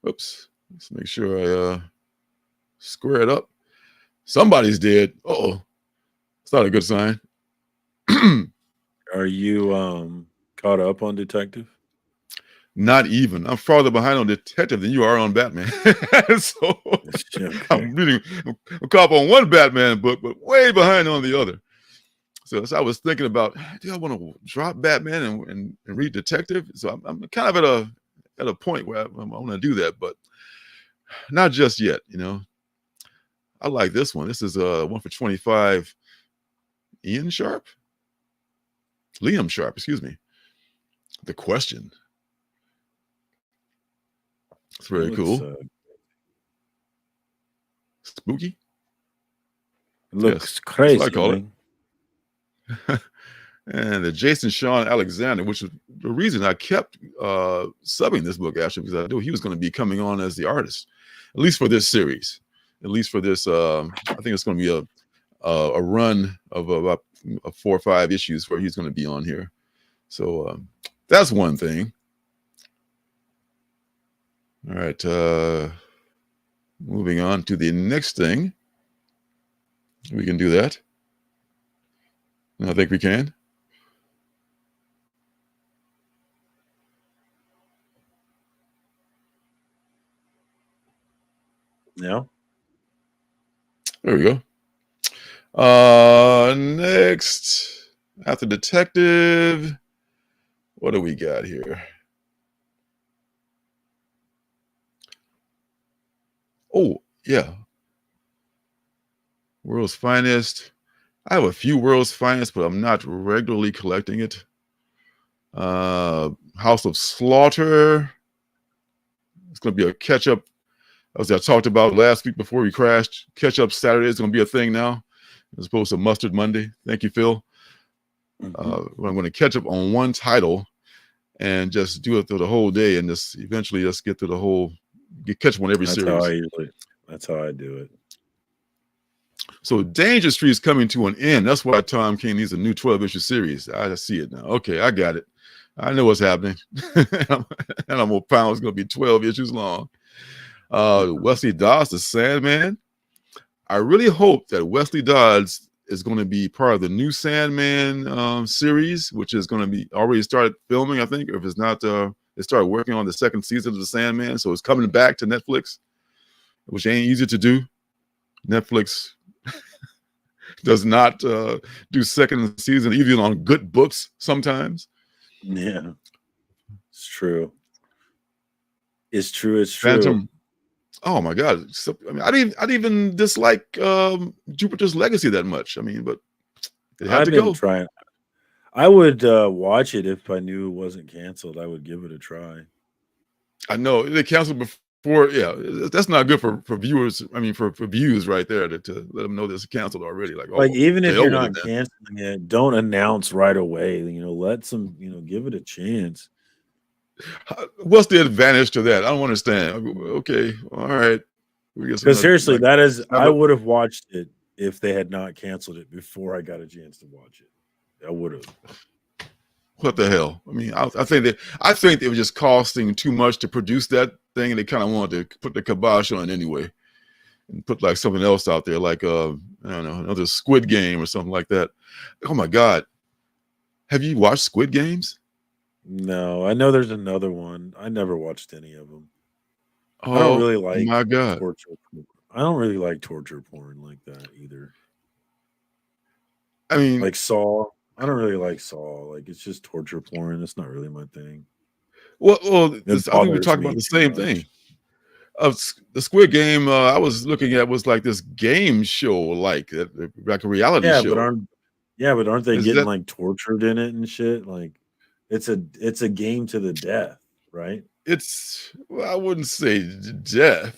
Oops. Let's make sure I square it up. Somebody's dead. Uh-oh. It's not a good sign. Are you caught up on Detective? Not even. I'm farther behind on Detective than you are on Batman. So I'm caught up on one Batman book, but way behind on the other. So I was thinking about, do I want to drop Batman and read Detective? So I'm kind of at a point where I want to do that, but not just yet. I like this one. This is one for 25. Liam Sharp, excuse me. The Question. It's very cool. Spooky. It looks crazy. I call it. And the Jason Sean Alexander, which was the reason I kept subbing this book, actually, because I knew he was going to be coming on as the artist, at least for this series. At least for this, I think it's going to be a run of about 4 or 5 issues where he's going to be on here. So that's one thing. All right, moving on to the next thing. We can do that. I think we can. Yeah. There we go. Next, after Detective, what do we got here? Oh, yeah. World's Finest. I have a few World's Finest, but I'm not regularly collecting it. House of Slaughter. It's going to be a catch-up. As I talked about last week before we crashed, catch-up Saturday is going to be a thing now, as opposed to Mustard Monday. Thank you, Phil. I'm going to catch up on one title, and just do it through the whole day, and just eventually just get through the whole, catch one every series. That's how I do it. So Danger Street is coming to an end. That's why Tom King needs a new 12-issue series. I see it now. Okay, I got it. I know what's happening. And I'm gonna find it's gonna be 12 issues long. Wesley Dodds, the Sandman. I really hope that Wesley Dodds is going to be part of the new Sandman series, which is going to be already started filming, I think. Or if it's not, they started working on the second season of the Sandman, so it's coming back to Netflix, which ain't easy to do. Netflix does not do second season even on good books sometimes. Yeah, it's true. It's true. Phantom. Oh my God! So, I mean, I didn't even dislike Jupiter's Legacy that much. I mean, but it had to go. Trying. I would watch it if I knew it wasn't canceled. I would give it a try. I know they canceled before. Yeah, that's not good for viewers. I mean, for views right there to let them know this is canceled already. Like even if you're not canceling it, don't announce right away. Let some. Give it a chance. What's the advantage to that? I don't understand. Okay, all right. Because seriously, that is, I would have watched it if they had not canceled it before I got a chance to watch it. I would have. What the hell? I mean, I think they were just costing too much to produce that thing, and they kind of wanted to put the kibosh on it anyway, and put like something else out there, like I don't know, another Squid Game or something like that. Oh my God, have you watched Squid Games? No, I know there's another one. I never watched any of them. Oh, I don't really like my God. torture. I don't really like torture porn like that either. I mean, like Saw. I don't really like Saw. Like, it's just torture porn. That's not really my thing. Well, I think we're talking about the same thing. The Squid Game I was looking at was like this game show, like a reality show. But aren't they getting like tortured in it and shit? Like, it's a game to the death, right? I wouldn't say death.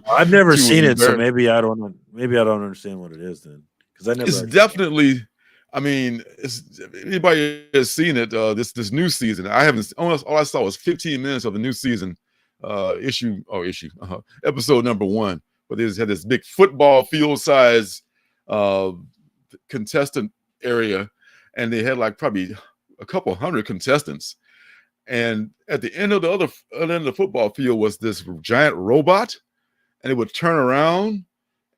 I've never seen it, so maybe I don't understand what it is then, because I never. It's definitely. I mean, anybody has seen it. This new season, I haven't. All I saw was 15 minutes of the new season episode number 1. But they had this big football field size contestant area, and they had like probably a couple hundred contestants. And at the end of the other end of the football field was this giant robot, and it would turn around.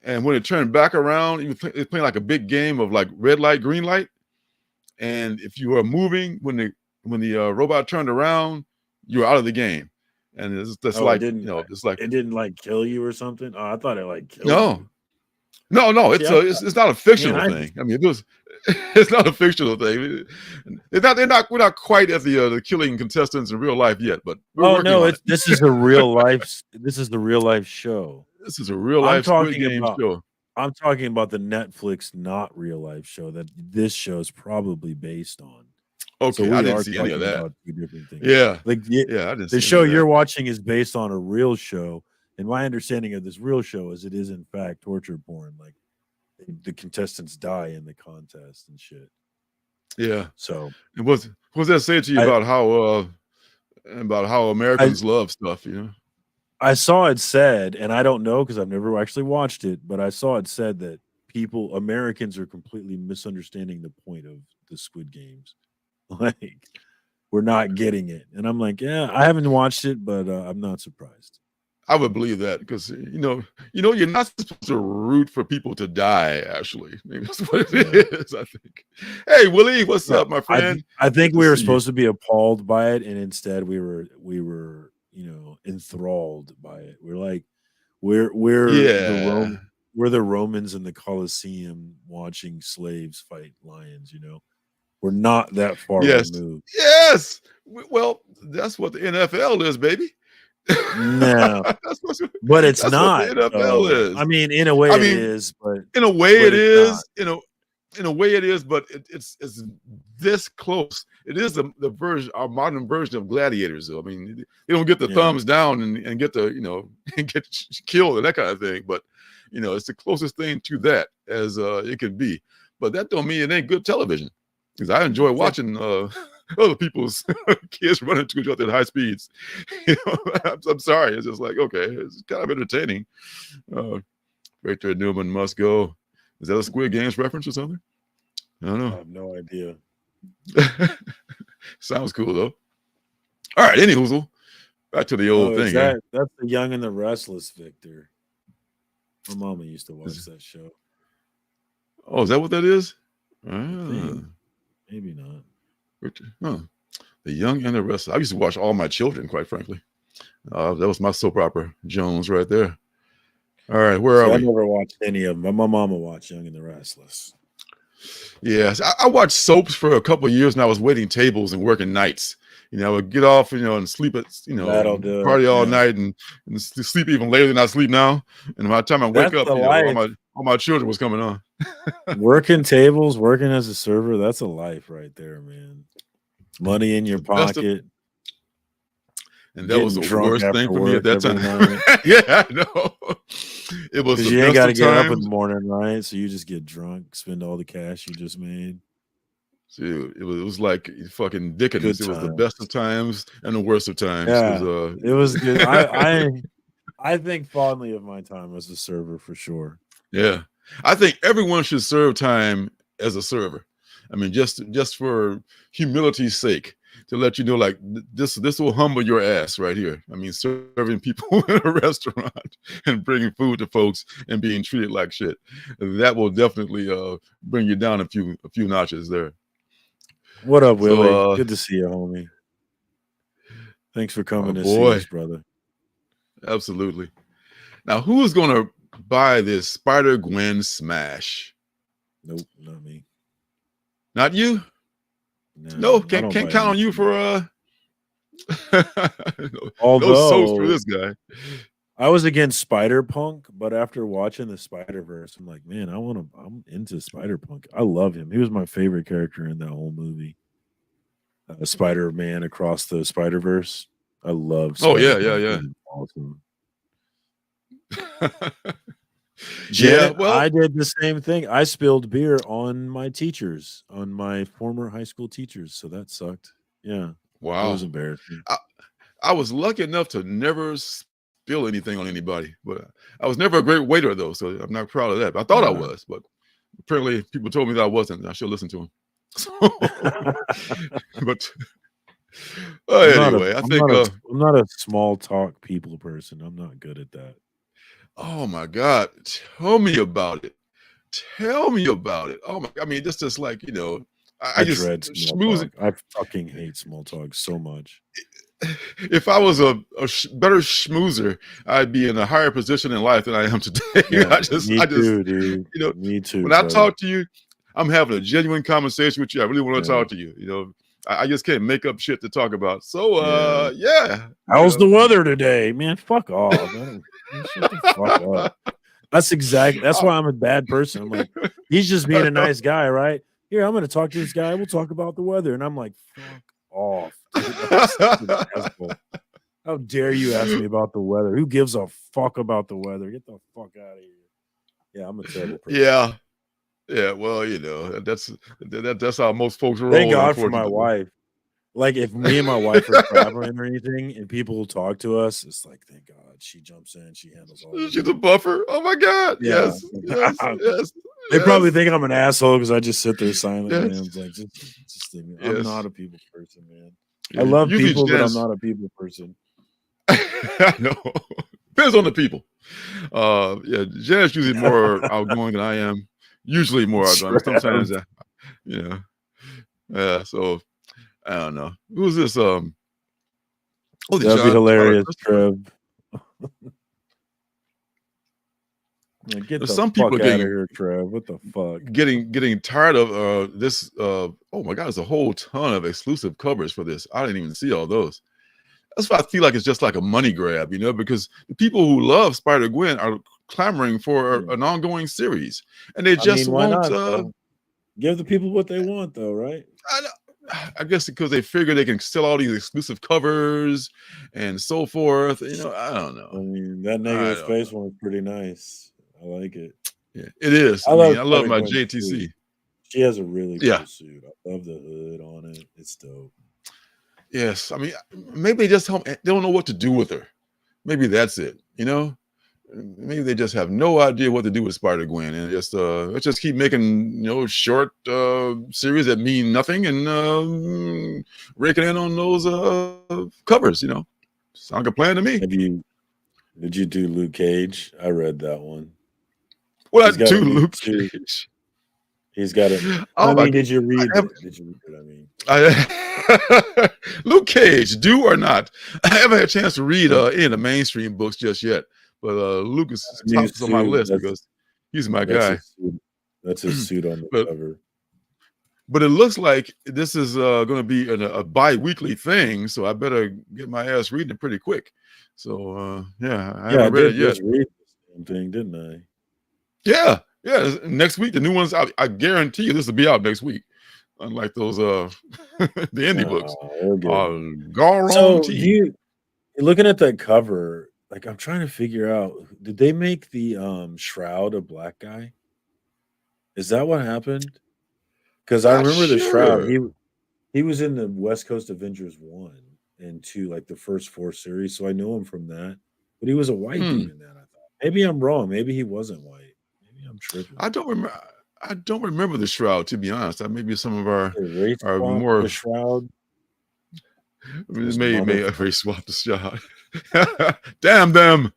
And when it turned back around, it was playing like a big game of like red light, green light. And if you were moving when the robot turned around, you were out of the game. And it's just like, it's like it didn't like kill you or something. Oh, I thought it like killed you. No. It's not a fictional thing. I mean, it's not a fictional thing. We're not quite at the killing contestants in real life yet, but this is a real life. This is the real life show. This is a real life Squid Game show. I'm talking about the Netflix not real life show that this show is probably based on. Okay, so I didn't see any of that. Two different things. Yeah, like I didn't. The show you're watching is based on a real show, and my understanding of this real show is it is in fact torture porn. Like the contestants die in the contest and shit. Yeah. So, and what's that say to you about how Americans love stuff? I saw it said, and I don't know because I've never actually watched it, but I saw it said that Americans are completely misunderstanding the point of the Squid Games. Like, we're not getting it. And I'm like, yeah, I haven't watched it, but I'm not surprised. I would believe that because you're not supposed to root for people to die. Actually, maybe that's what it is. I think. Hey, Willie, what's up, my friend? I think we were supposed to be appalled by it, and instead we were enthralled by it. We're like, we're the Romans in the Colosseum watching slaves fight lions. We're not that far removed. Yes. Well, that's what the NFL is, baby. No, but it's not. What the NFL is. I mean, in a way, it is. But in a way, it is. In a way, it is. But it's this close. It is our modern version of gladiators. Though I mean, they don't get the thumbs down and get the and get killed and that kind of thing. But it's the closest thing to that as it can be. But that don't mean it ain't good television. Because I enjoy watching other people's kids running to each other at high speeds. I'm sorry. It's just like, okay, it's kind of entertaining. Victor Newman must go. Is that a Squid Games reference or something? I don't know. I have no idea. Sounds cool though. All right, any hoozle. Back to the old thing. That's The Young and the Restless, Victor. My mama used to watch that show. Oh, is that what that is? Maybe not. Huh. The Young and the Restless. I used to watch All My Children, quite frankly. That was my soap opera Jones right there. All right, where are we? I never watched any of them, but my mama watched Young and the Restless. Yes, I watched soaps for a couple of years, and I was waiting tables and working nights. I would get off, and sleep at, party all night and sleep even later than I sleep now. And by the time I wake up, all my children was coming on. Working tables, working as a server, that's a life right there, man. Money in your pocket. And that was the worst thing for me at that time. Yeah, I know. It was because you ain't got to get up in the morning, right? So you just get drunk, spend all the cash you just made. Dude, it was like fucking Dickens. It was the best of times and the worst of times. Yeah, it was good. I think fondly of my time as a server for sure. Yeah, I think everyone should serve time as a server. I mean, just for humility's sake, to let you know, like this will humble your ass right here. I mean, serving people in a restaurant and bringing food to folks and being treated like shit, that will definitely bring you down a few notches there. What up, Willie? Good to see you, homie. Thanks for coming to see us, brother. Absolutely. Now, who is going to buy this Spider-Gwen smash? Nope, not me. Not you? No, can't count on you for although no soaps for this guy. I was against Spider-Punk, but after watching the Spider-Verse, I'm like, man, I'm into Spider-Punk. I love him. He was my favorite character in that whole movie. Spider-Man Across the Spider-Verse. I love Spider-Punk. Yeah. Awesome. Yeah, well, I did the same thing. I spilled beer on my teachers, on my former high school teachers, so that sucked. Yeah. Wow. It was embarrassing. I was lucky enough to never spill anything on anybody, but I was never a great waiter though, so I'm not proud of that. But I thought I was, but apparently people told me that I wasn't. I should listen to them. So, but anyway, I think I'm not a small talk people person. I'm not good at that. Oh my God, tell me about it. Tell me about it. Oh my, I mean, this just like, I just dread small talk. I fucking hate small talk so much. If I was a better schmoozer, I'd be in a higher position in life than I am today. Yeah, me too, dude. Me too. When I talk to you, I'm having a genuine conversation with you. I really want to talk to you. I just can't make up shit to talk about. So, yeah. How's the weather today, man? Fuck off. Shut the fuck up. That's why I'm a bad person. I'm like, he's just being a nice guy, right? Here, I'm going to talk to this guy. We'll talk about the weather. And I'm like, fuck off. Dude, how dare you ask me about the weather? Who gives a fuck about the weather? Get the fuck out of here. Yeah, I'm a terrible person. Yeah, well, that's how most folks roll. Thank God for my wife. Like, if me and my wife are traveling or anything and people talk to us, it's like, thank God she jumps in, she handles all this. She's a buffer. Oh my God. Yeah. Yes. They probably think I'm an asshole because I just sit there silently. And I'm like, just leave me. I'm not a people person, man. I love people, but I'm not a people person. I know. Depends on the people. Janet's usually more outgoing than I am. Usually more outgoing. Sometimes, so I don't know. Who's this? That'd be hilarious, Trev. Get the some fuck people out of here, Trev. What the fuck? Getting tired of this. Oh my God, there's a whole ton of exclusive covers for this. I didn't even see all those. That's why I feel like it's just like a money grab, because the people who love Spider-Gwen are clamoring for an ongoing series, and they just won't. Give the people what they want, though, right? I guess because they figure they can sell all these exclusive covers and so forth. I don't know. I mean, that negative space one is pretty nice. I like it. Yeah, it is. I love my JTC. Too. She has a really Yeah. cool suit. I love the hood on it. It's dope. Yes. I mean, maybe they just they don't know what to do with her. Maybe that's it. You know, maybe they just have no idea what to do with Spider-Gwen, and let's just keep making short series that mean nothing and raking in on those covers. Sound like a plan to me. Did you do Luke Cage? I read that one. Well, I do Luke Cage. He's got it. Did you read it? Did you read it? Luke Cage, do or not? I haven't had a chance to read any of the mainstream books just yet, but Luke is top on my list because he's my guy. That's his suit on the cover. But it looks like this is going to be a bi-weekly thing, so I better get my ass reading it pretty quick. So I haven't read it yet. Just read this damn thing, didn't I? Yeah. Next week, the new ones. I guarantee you, this will be out next week. Unlike those the indie books. So you're looking at that cover. Like, I'm trying to figure out, did they make the Shroud a black guy? Is that what happened? Because I remember the Shroud. He was in the West Coast Avengers 1 and 2, like the first 4 series. So I know him from that. But he was a white dude in that. I thought maybe I'm wrong. Maybe he wasn't white. Maybe I'm tripping. I don't remember the Shroud, to be honest. That may be some of our more the Shroud. May race swap the Shroud. Damn them.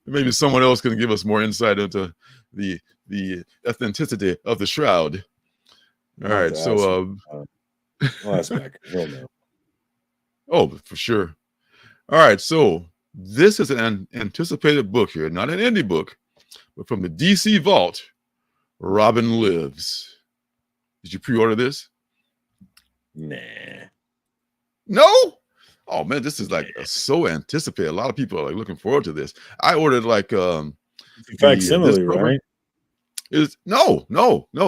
Maybe someone else can give us more insight into the authenticity of the Shroud. All right, so I'll ask back. He'll know. Oh, for sure. All right, so this is an anticipated book here, not an indie book, but from the DC Vault. Robin Lives. Did you pre-order this? Nah. No? Oh man, this is like so anticipated. A lot of people are like looking forward to this. I ordered like facsimile, right? No.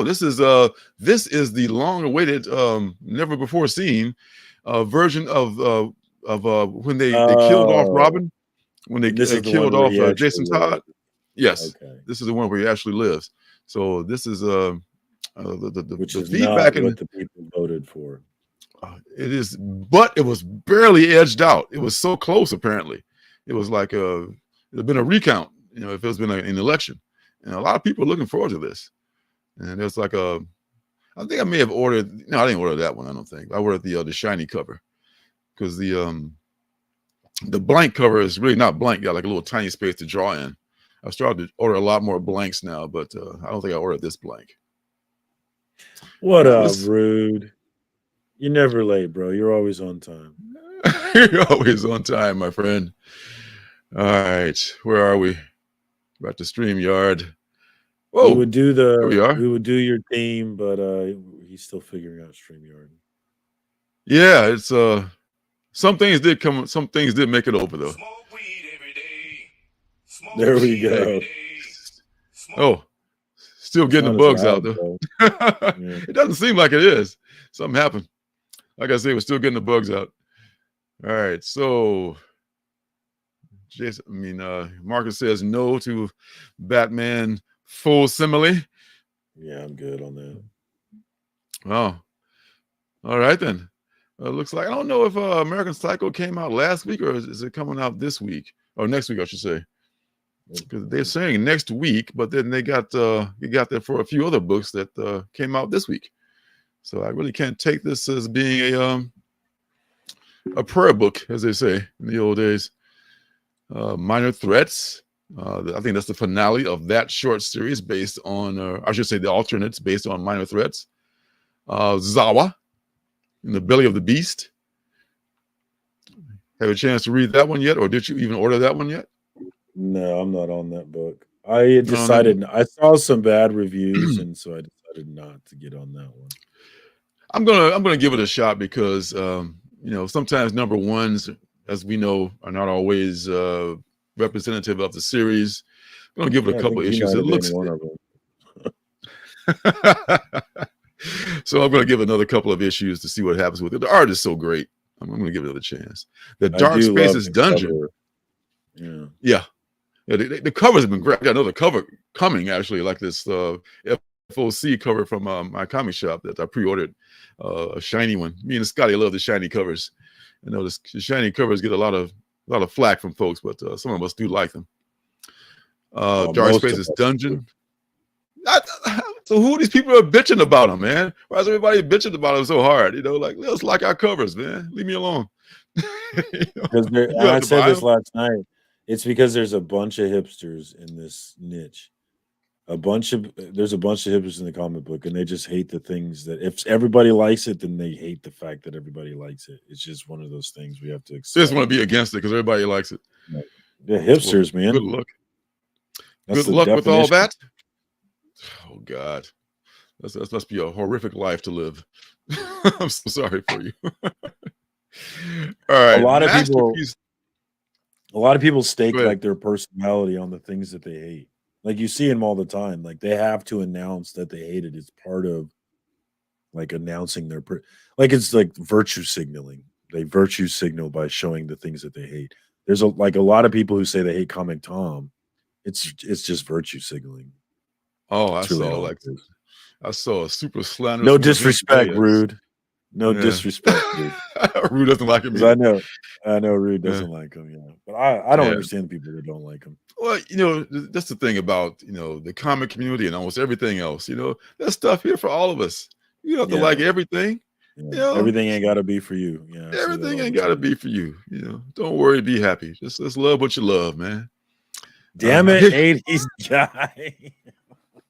This is the long-awaited, never before seen version of when they killed off Robin, when they killed off Jason Todd. Yes, okay. This is the one where he actually lives. So this is the feedback and what the people voted for. It is, but it was barely edged out. It was so close. Apparently, it was like it had been a recount. If it's been an election, and a lot of people are looking forward to this. And there's like I think I may have ordered. No, I didn't order that one. I don't think I ordered the shiny cover because the blank cover is really not blank. You got like a little tiny space to draw in. I've started to order a lot more blanks now, but I don't think I ordered this blank. What up, rude? You're never late, bro. You're always on time. You're always on time, my friend. All right, where are we? About to StreamYard. Whoa, we would do your theme, but he's still figuring out StreamYard. Yeah, it's some things did come. Some things did make it over though. There we go. Oh, still getting the bugs out though. Yeah. It doesn't seem like it is. Something happened. Like I said, we're still getting the bugs out. All right, so Marcus says no to Batman full simile. Yeah, I'm good on that. Oh, all right then. Looks like I don't know if American Psycho came out last week or is it coming out this week or next week, I should say. Because they're saying next week, but then they got there for a few other books that came out this week. So I really can't take this as being a prayer book, as they say in the old days. Minor Threats. I think that's the finale of that short series based on, I should say the alternates based on Minor Threats. Zawa, In the Belly of the Beast. Have a chance to read that one yet? Or did you even order that one yet? No, I'm not on that book. I decided I saw some bad reviews, and so I decided not to get on that one. I'm gonna give it a shot because sometimes number ones, as we know, are not always representative of the series. I'm gonna give it a couple issues. It looks one of them. So I'm gonna give another couple of issues to see what happens with it. The art is so great. I'm gonna give it another chance. The Dark Spaces Dungeon. Cover. Yeah. The covers have been great. I got another cover coming actually, like this FOC cover from my comic shop that I pre-ordered, a shiny one. Me and Scotty love the shiny covers. I know the shiny covers get a lot of flack from folks, but some of us do like them. Dark Spaces Dungeon. So who are these people are bitching about them, man? Why is everybody bitching about them so hard? Like, let's like our covers, man. Leave me alone. Because I said this last night. It's because there's a bunch of hipsters in this niche. There's a bunch of hipsters in the comic book, and they just hate the things that if everybody likes it, then they hate the fact that everybody likes it. It's just one of those things we have to accept. They just want to be against it because everybody likes it. The hipsters, man. Good luck. Good luck with all that. Oh God, that must be a horrific life to live. I'm so sorry for you. All right, a lot of people stake like their personality on the things that they hate. Like you see them all the time. Like they have to announce that they hate it. It's part of like announcing their like it's like virtue signaling. They virtue signal by showing the things that they hate. There's a lot of people who say they hate Comic Tom. It's just virtue signaling. Oh, I saw a super slanderous. No disrespect, Rude. No disrespect, Rude. Rude doesn't like him. I know Rude doesn't like him. Yeah, but I don't understand the people that don't like him. Well, that's the thing about the comic community and almost everything else. There's stuff here for all of us. You don't have to like everything. Yeah. Everything ain't got to be for you. Yeah, everything ain't got to be for you. Don't worry, be happy. Just love what you love, man. Damn it, 80s guy.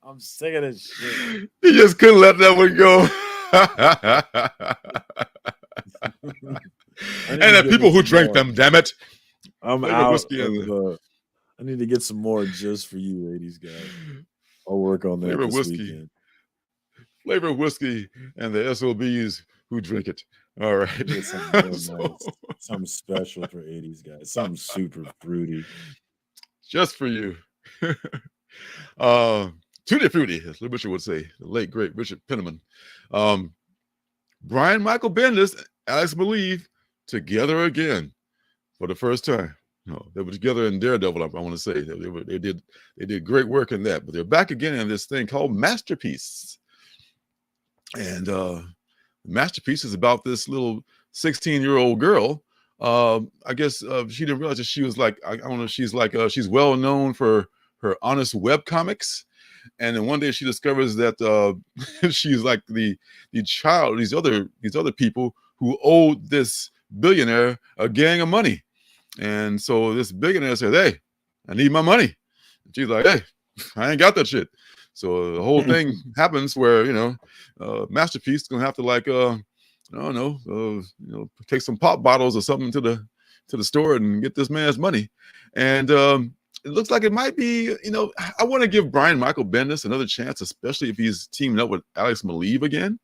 I'm sick of this shit. You just couldn't let that one go. And the people who drank them, damn it. I'm out. I need to get some more just for you, 80s guy. I'll work on that Flavor this whiskey. weekend. Flavor whiskey and the SOBs who drink it. All right. Something special for 80s guys. Something super fruity. Just for you. Tutti Frutti, as Richard would say, the late, great Richard Penniman. Brian Michael Bendis, Alex Maleev, together again for the first time. No, they were together in Daredevil, I want to say. They did great work in that, but they're back again in this thing called Masterpiece. And Masterpiece is about this little 16-year-old girl. I guess she didn't realize that she was like, I don't know, she's well known for her honest web comics. And then one day she discovers that she's like the child of these other people who owed this billionaire a gang of money. And so this billionaire said, "Hey, I need my money." And she's like, "Hey, I ain't got that shit." So the whole thing happens where Masterpiece is gonna have to I don't know, take some pop bottles or something to the store and get this man's money. And it looks like it might be, I want to give Brian Michael Bendis another chance, especially if he's teaming up with Alex Maleev again.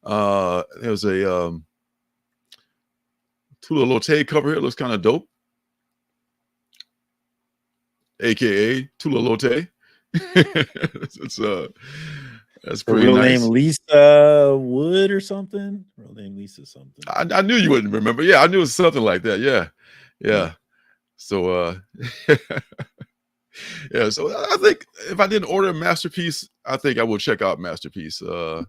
There's a Tula Lotte cover here. It looks kind of dope. AKA Tula Lotte. That's pretty real nice. name Lisa Wood or something. Real name Lisa something. I knew you wouldn't remember. Yeah, I knew it was something like that. Yeah. So yeah. So I think if I didn't order Masterpiece, I think I will check out Masterpiece. I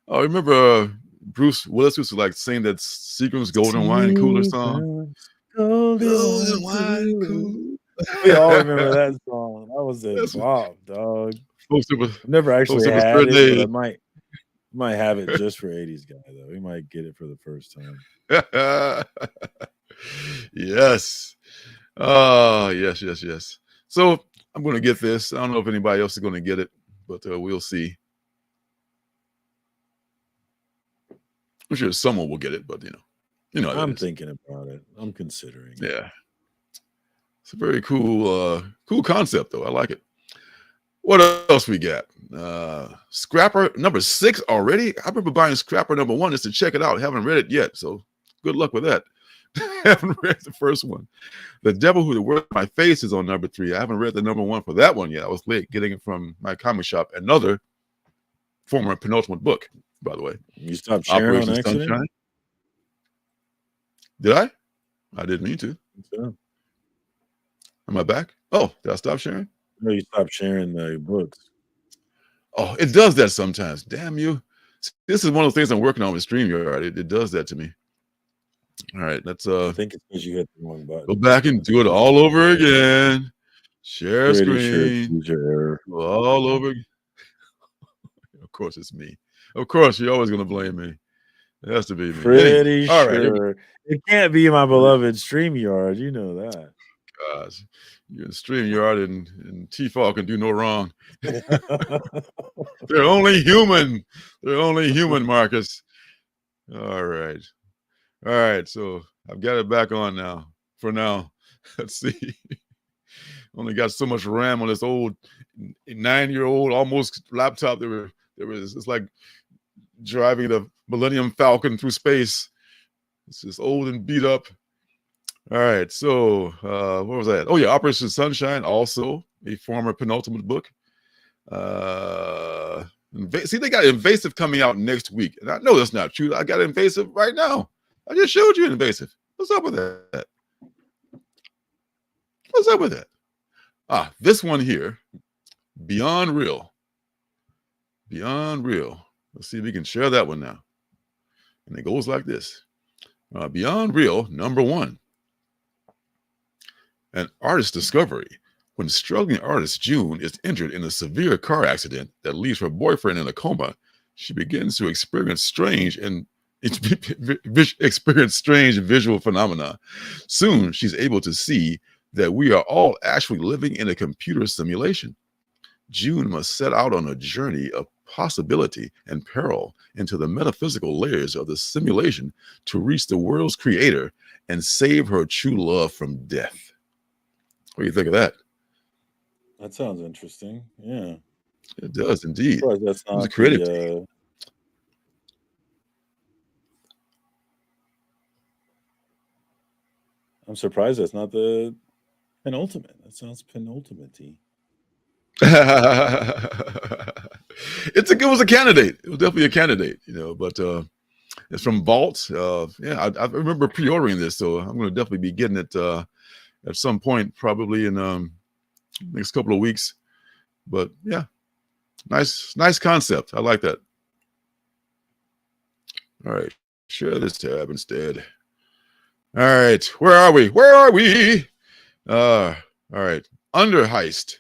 remember Bruce Willis was like saying that Seagram's Golden Wine Cooler song. Golden Wine Cooler. We all remember that song. That was a bop, dog. I've never actually had it, but I might have it just for 80s guy though. We might get it for the first time. Yes. Yes. So I'm going to get this. I don't know if anybody else is going to get it, but we'll see. I'm sure someone will get it, but I'm thinking about it. I'm considering. Yeah. It's a very cool concept though. I like it. What else we got? Scrapper number 6 already. I remember buying Scrapper number 1 just to check it out. Haven't read it yet, so good luck with that. Haven't read the first one. The Devil Who Worked My Face is on number 3. I haven't read the number 1 for that one yet. I was late getting it from my comic shop. Another former penultimate book, by the way. You stopped sharing on accident? Sunshine. Did I? I didn't mean to. So. Am I back? Oh, did I stop sharing? No, you stopped sharing the books. Oh, it does that sometimes. Damn you. This is one of the things I'm working on with StreamYard. It does that to me. All right, let's I think it's because you hit the wrong button. go back and do it all over again. Share Pretty screen. sure it's your error. Go all over. Of course, it's me. Of course, you're always going to blame me. It has to be me. Pretty anyway, all right, sure. It can't be my beloved StreamYard. You know that. Gosh, you and StreamYard and T-Fall can do no wrong. They're only human. They're only human, Marcus. All right. All right. So I've got it back on now. For now. Let's see. Only got so much RAM on this old 9-year-old almost laptop. It's like driving the Millennium Falcon through space. It's just old and beat up. All right. So what was that? Oh yeah, Operation Sunshine, also a former penultimate book. See, they got Invasive coming out next week. And I know that's not true. I got Invasive right now. I just showed you Invasive. What's up with that? What's up with that? This one here, Beyond Real. Beyond Real. Let's see if we can share that one now. And it goes like this. Beyond Real, #1. An artist's discovery. When struggling artist June is injured in a severe car accident that leaves her boyfriend in a coma, she begins to experience strange visual phenomena. Soon, she's able to see that we are all actually living in a computer simulation. June must set out on a journey of possibility and peril into the metaphysical layers of the simulation to reach the world's creator and save her true love from death. What do you think of that? That sounds interesting. Yeah. It does indeed. That's not it was a creative team. I'm surprised that's not the penultimate. That sounds penultimate-y. It was a candidate. It was definitely a candidate, but it's from Vault. Yeah, I remember pre-ordering this, so I'm going to definitely be getting it at some point, probably in next couple of weeks. But yeah, nice concept. I like that. All right, share this tab instead. All right, where are we? All right, Under Heist.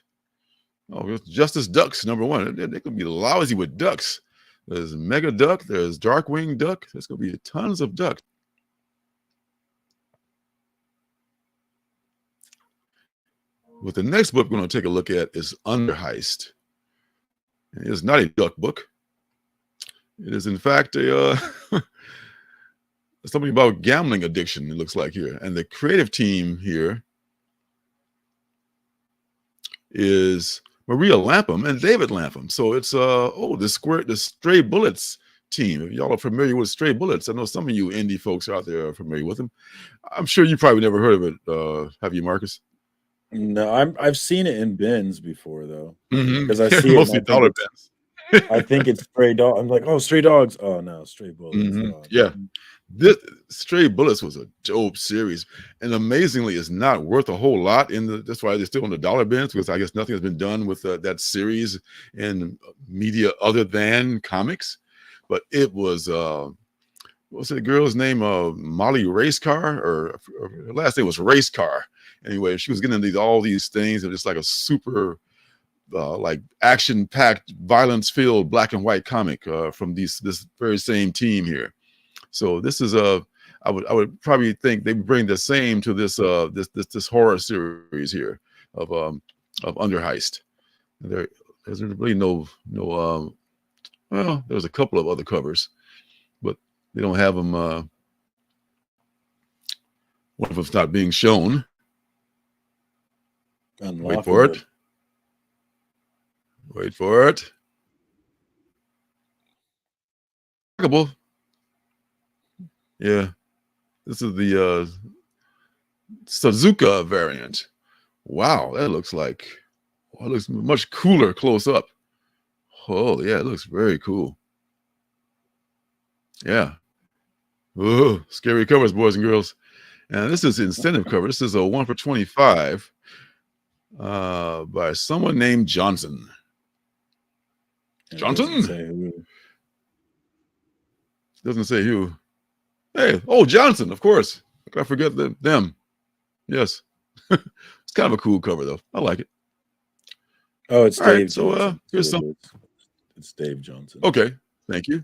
Oh, Justice Ducks, #1. They could be lousy with ducks. There's Mega Duck. There's Darkwing Duck. There's going to be tons of ducks. But the next book we're going to take a look at is Under Heist. It is not a duck book. It is, in fact, something about gambling addiction, it looks like here. And the creative team here is Maria Lapham and David Lapham. So it's the Stray Bullets team. If y'all are familiar with Stray Bullets, I know some of you indie folks out there are familiar with them. I'm sure you probably never heard of it. Have you, Marcus? No, I've seen it in bins before though. Because I see mostly dollar bins. I think it's Stray Dog. I'm like, oh, Stray Dogs. Oh no, Stray Bullets. Oh. Yeah. This Stray Bullets was a dope series, and amazingly, it's not worth a whole lot. That's why they're still in the dollar bins, because I guess nothing has been done with that series in media other than comics. But it was what's the girl's name? Molly Racecar, or her last name was Racecar. Anyway, she was getting all these things, and just like a super like action-packed, violence-filled black and white comic from this very same team here. So this is I would probably think they bring the same to this this horror series here of Under Heist. There's really no well, there's a couple of other covers, but they don't have them. One of them's not being shown. Wait for it. Wait for it. Yeah, this is the Suzuka variant. Wow, that looks like, it looks much cooler close up. Oh yeah, it looks very cool. Yeah. Oh, scary covers, boys and girls. And this is incentive cover. This is a 1 for 25 by someone named Johnson. Johnson. Doesn't say who. Hey, Johnson, of course. I forget them. Yes. It's kind of a cool cover, though. I like it. Oh, it's all Dave right, so Johnson. here's some. It's Dave Johnson. Okay, thank you,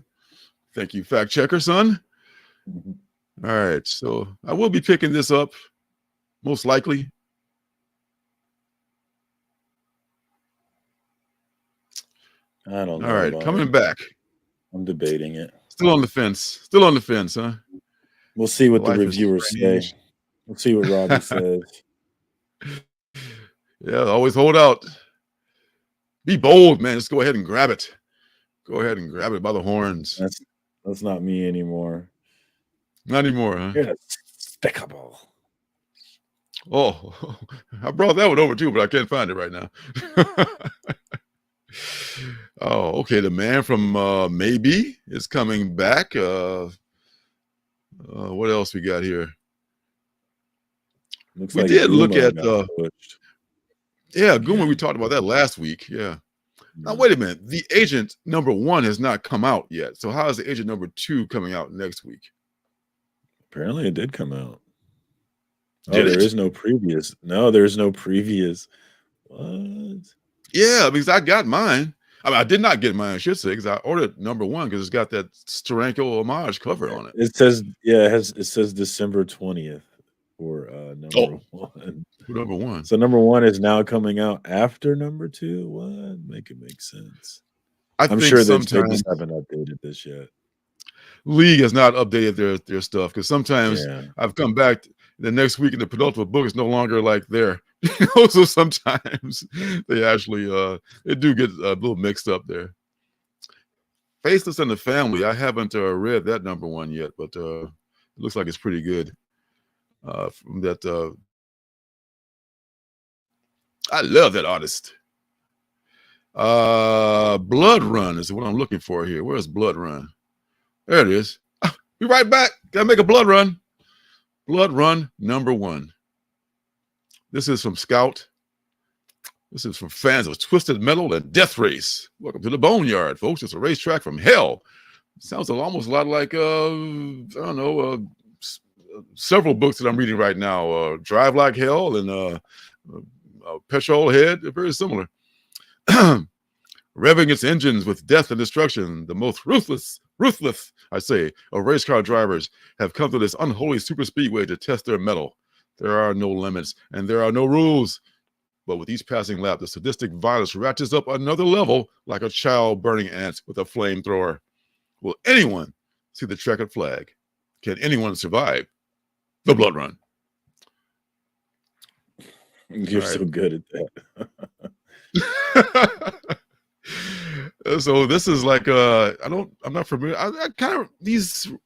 fact checker, son. Mm-hmm. All right, so I will be picking this up, most likely. I don't know. All right, coming back. I'm debating it. Still on the fence, huh? We'll see what the reviewers say. We'll see what Robbie says. Yeah, always hold out. Be bold, man. Just go ahead and grab it. Go ahead and grab it by the horns. That's not me anymore. Not anymore, huh? You're despicable. Oh, I brought that one over too, but I can't find it right now. Oh, okay. The man from Maybe is coming back. What else we got here? Looks we like did look at Guma. We talked about that last week. Yeah. Now wait a minute. The Agent #1 has not come out yet. So how is the Agent #2 coming out next week? Apparently, it did come out. There is no previous. No, there's no previous. What? Yeah, because I got mine. I mean, I did not get mine, I should say, because I ordered #1 because it's got that Steranko homage cover on it. It says, it says December 20th for #1. #1. So #1 is now coming out after #2. What? Make it make sense. I'm sure they just haven't updated this yet. League has not updated their stuff because sometimes I've come back the next week and the penultimate book is no longer like there. So sometimes they actually they do get a little mixed up there. Faceless and the Family. I haven't read that #1 yet, but it looks like it's pretty good. From that, I love that artist. Blood Run is what I'm looking for here. Where's Blood Run? There it is. Be right back. Gotta make a Blood Run. Blood Run #1. This is from Scout. This is from fans of Twisted Metal and Death Race. Welcome to the Boneyard, folks. It's a racetrack from hell. Sounds almost a lot like, I don't know, several books that I'm reading right now. Drive Like Hell and Petrol Head. They're very similar. Revving its engines with death and destruction, the most ruthless, I say, of race car drivers have come to this unholy super speedway to test their mettle. There are no limits and there are no rules. But with each passing lap, the sadistic violence ratchets up another level like a child burning ants with a flamethrower. Will anyone see the checkered flag? Can anyone survive the Blood Run? You're so good at that. So this is like I'm not familiar. I kind of the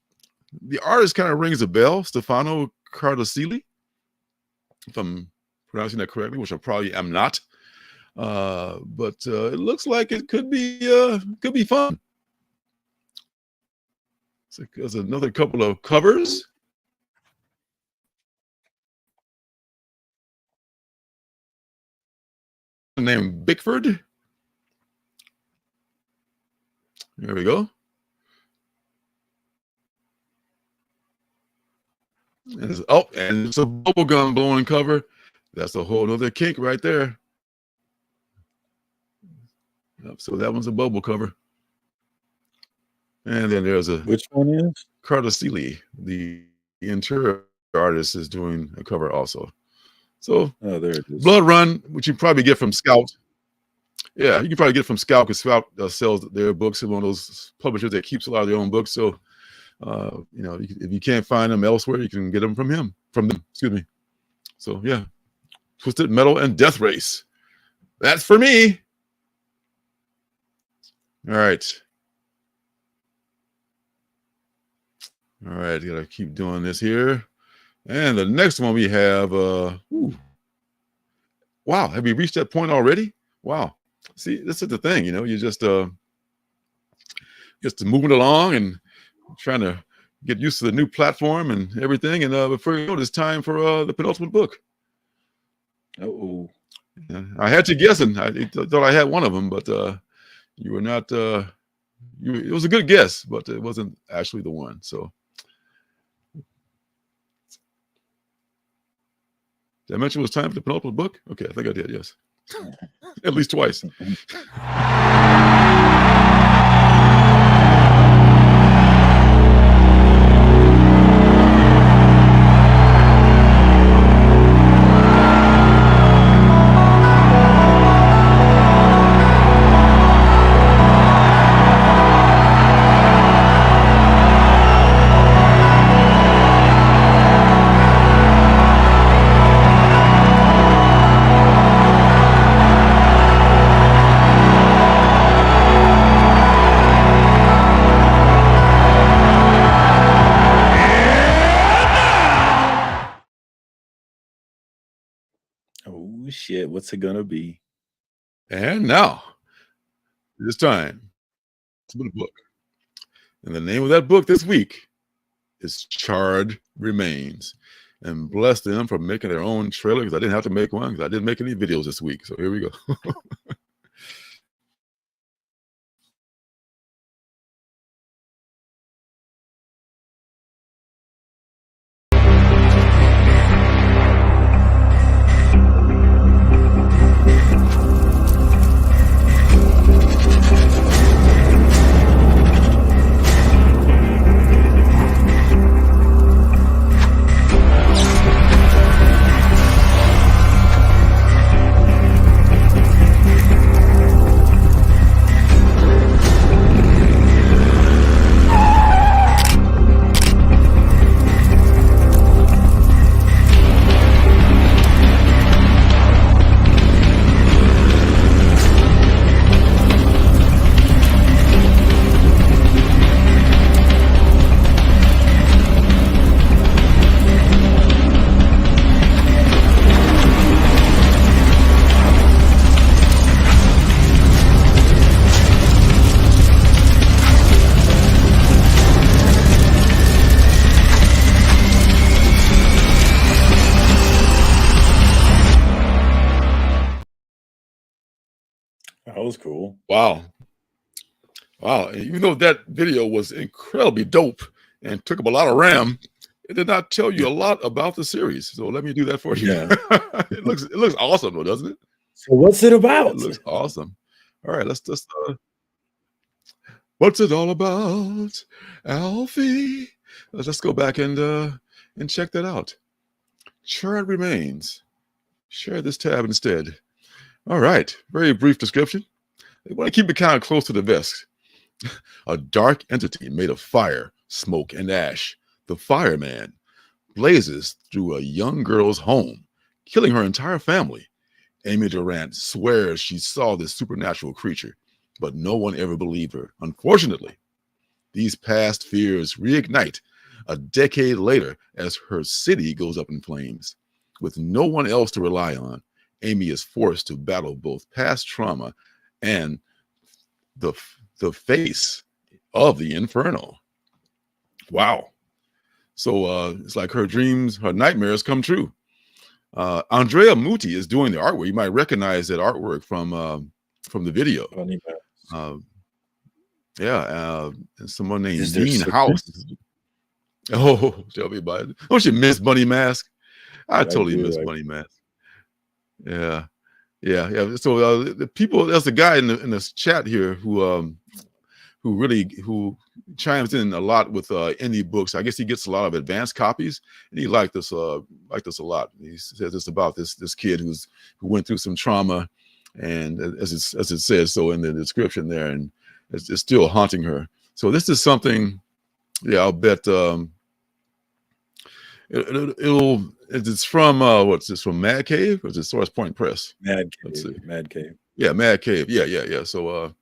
artist kind of rings a bell. Stefano Cardosili, if I'm pronouncing that correctly, which I probably am not. But it looks like it could be fun. So there's another couple of covers. Named Bickford. There we go. And it's a bubblegum blowing cover. That's a whole other kink right there. Yep, so that one's a bubble cover. And then there's which one is? Cardosili, the interior artist, is doing a cover also. So there it is. Blood Run, which you probably get from Scout. Yeah, you can probably get it from Scout because Scout sells their books. It's one of those publishers that keeps a lot of their own books. So, if you can't find them elsewhere, you can get them from them. Excuse me. So, yeah, Twisted Metal and Death Race. That's for me. All right. Gotta keep doing this here. And the next one we have, wow, have we reached that point already? Wow. See, this is the thing, you just moving along and trying to get used to the new platform and everything. And before you know it, it's time for the penultimate book. Oh, I had you guessing. I thought I had one of them, but You were not. It was a good guess, but it wasn't actually the one. So, did I mention it was time for the penultimate book? Okay, I think I did. Yes, at least twice. Oh shit! What's it gonna be? And now, it's time to the book. And the name of that book this week is Charred Remains. And bless them for making their own trailer, because I didn't have to make one, because I didn't make any videos this week. So here we go. That was cool. Wow. Even though that video was incredibly dope and took up a lot of RAM, it did not tell you a lot about the series. So let me do that for you. Yeah. It looks awesome though, doesn't it? So what's it about? It looks awesome. All right, let's just what's it all about, Alfie? Let's go back and check that out. Charred Remains. Share this tab instead. All right, very brief description. They want to keep it kind of close to the vest. A dark entity made of fire, smoke, and ash, the fireman, blazes through a young girl's home, killing her entire family. Amy Durant swears she saw this supernatural creature, but no one ever believed her. Unfortunately, these past fears reignite a decade later as her city goes up in flames. With no one else to rely on, Amy is forced to battle both past trauma and the face of the inferno. Wow. So it's like her dreams, her nightmares come true. Andrea Muti is doing the artwork. You might recognize that artwork from the video. And someone named Dean House. Oh, tell me about it. Don't you miss Bunny Mask? I totally miss Bunny Mask. Yeah. So the people, there's a guy in this chat here who chimes in a lot with indie books. I guess he gets a lot of advanced copies, and he liked this a lot. He says it's about this kid who went through some trauma, and as it says so in the description there, and it's still haunting her. So this is something. Yeah, I'll bet it's from what's this, from Mad Cave, or is it Source Point Press? Mad Cave. Yeah, Mad Cave. Yeah. So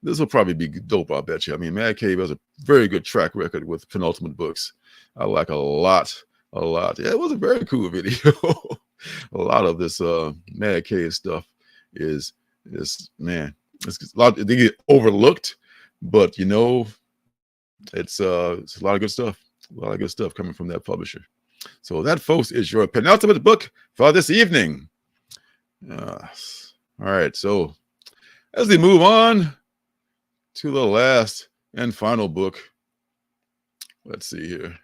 this will probably be dope, I'll bet you. I mean, Mad Cave has a very good track record with penultimate books. I like a lot. Yeah, it was a very cool video. A lot of this Mad Cave stuff is man, it's a lot. They get overlooked, but you know, it's a lot of good stuff. A lot of good stuff coming from that publisher. So that, folks, is your penultimate book for this evening. All right. So as we move on to the last and final book. Let's see here.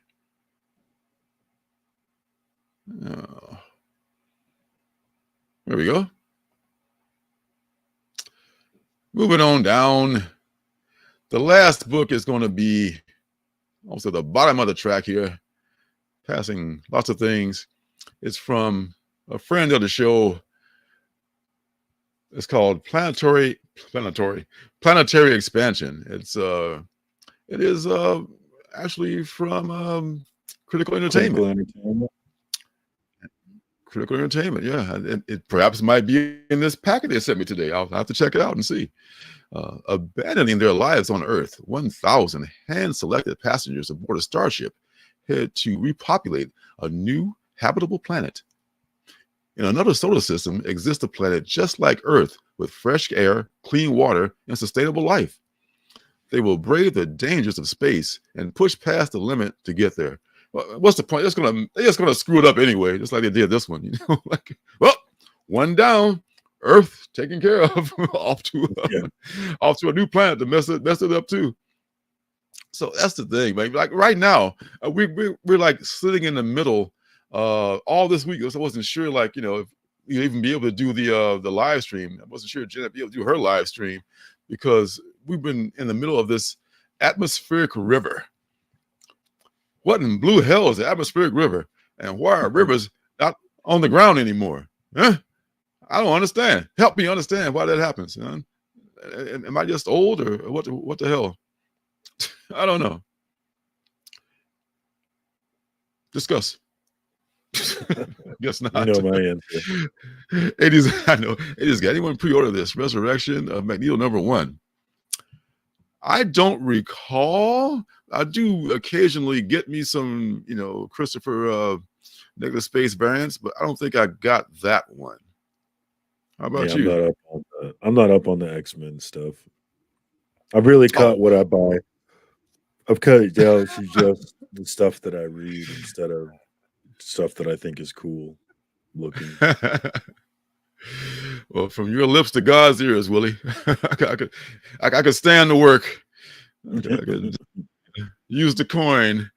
There we go. Moving on down. The last book is going to be also the bottom of the track here, passing lots of things. It's from a friend of the show. It's called Planetary Expansion. It is actually from Critical Entertainment. Critical Entertainment, yeah. It perhaps might be in this packet they sent me today. I'll have to check it out and see. Abandoning their lives on Earth, 1,000 hand-selected passengers aboard a starship head to repopulate a new habitable planet. In another solar system exists a planet just like Earth with fresh air, clean water, and sustainable life. They will brave the dangers of space and push past the limit to get there. Well, what's the point? They're just gonna screw it up anyway, just like they did this one. Like, well, one down, Earth taken care of, off to a new planet to mess it up too. So that's the thing, man. Like right now, we're like sitting in the middle. All this week, I wasn't sure, like, if you'd even be able to do the live stream. I wasn't sure Jen would be able to do her live stream because we've been in the middle of this atmospheric river. What in blue hell is the atmospheric river? And why are rivers not on the ground anymore? Huh? I don't understand. Help me understand why that happens. Huh? Am I just old or what the hell? I don't know. Discuss. Guess not. You know my answer. 80s, I know. 80s, got anyone pre-order this? Resurrection of Magneto #1. I don't recall. I do occasionally get me some, Christopher Negative Space variants, but I don't think I got that one. How about you? I'm not up on the X-Men stuff. I've really cut what I buy. I've cut it down to just the stuff that I read instead of stuff that I think is cool looking. Well, from your lips to God's ears, Willie. I could stand the work. I could use the coin.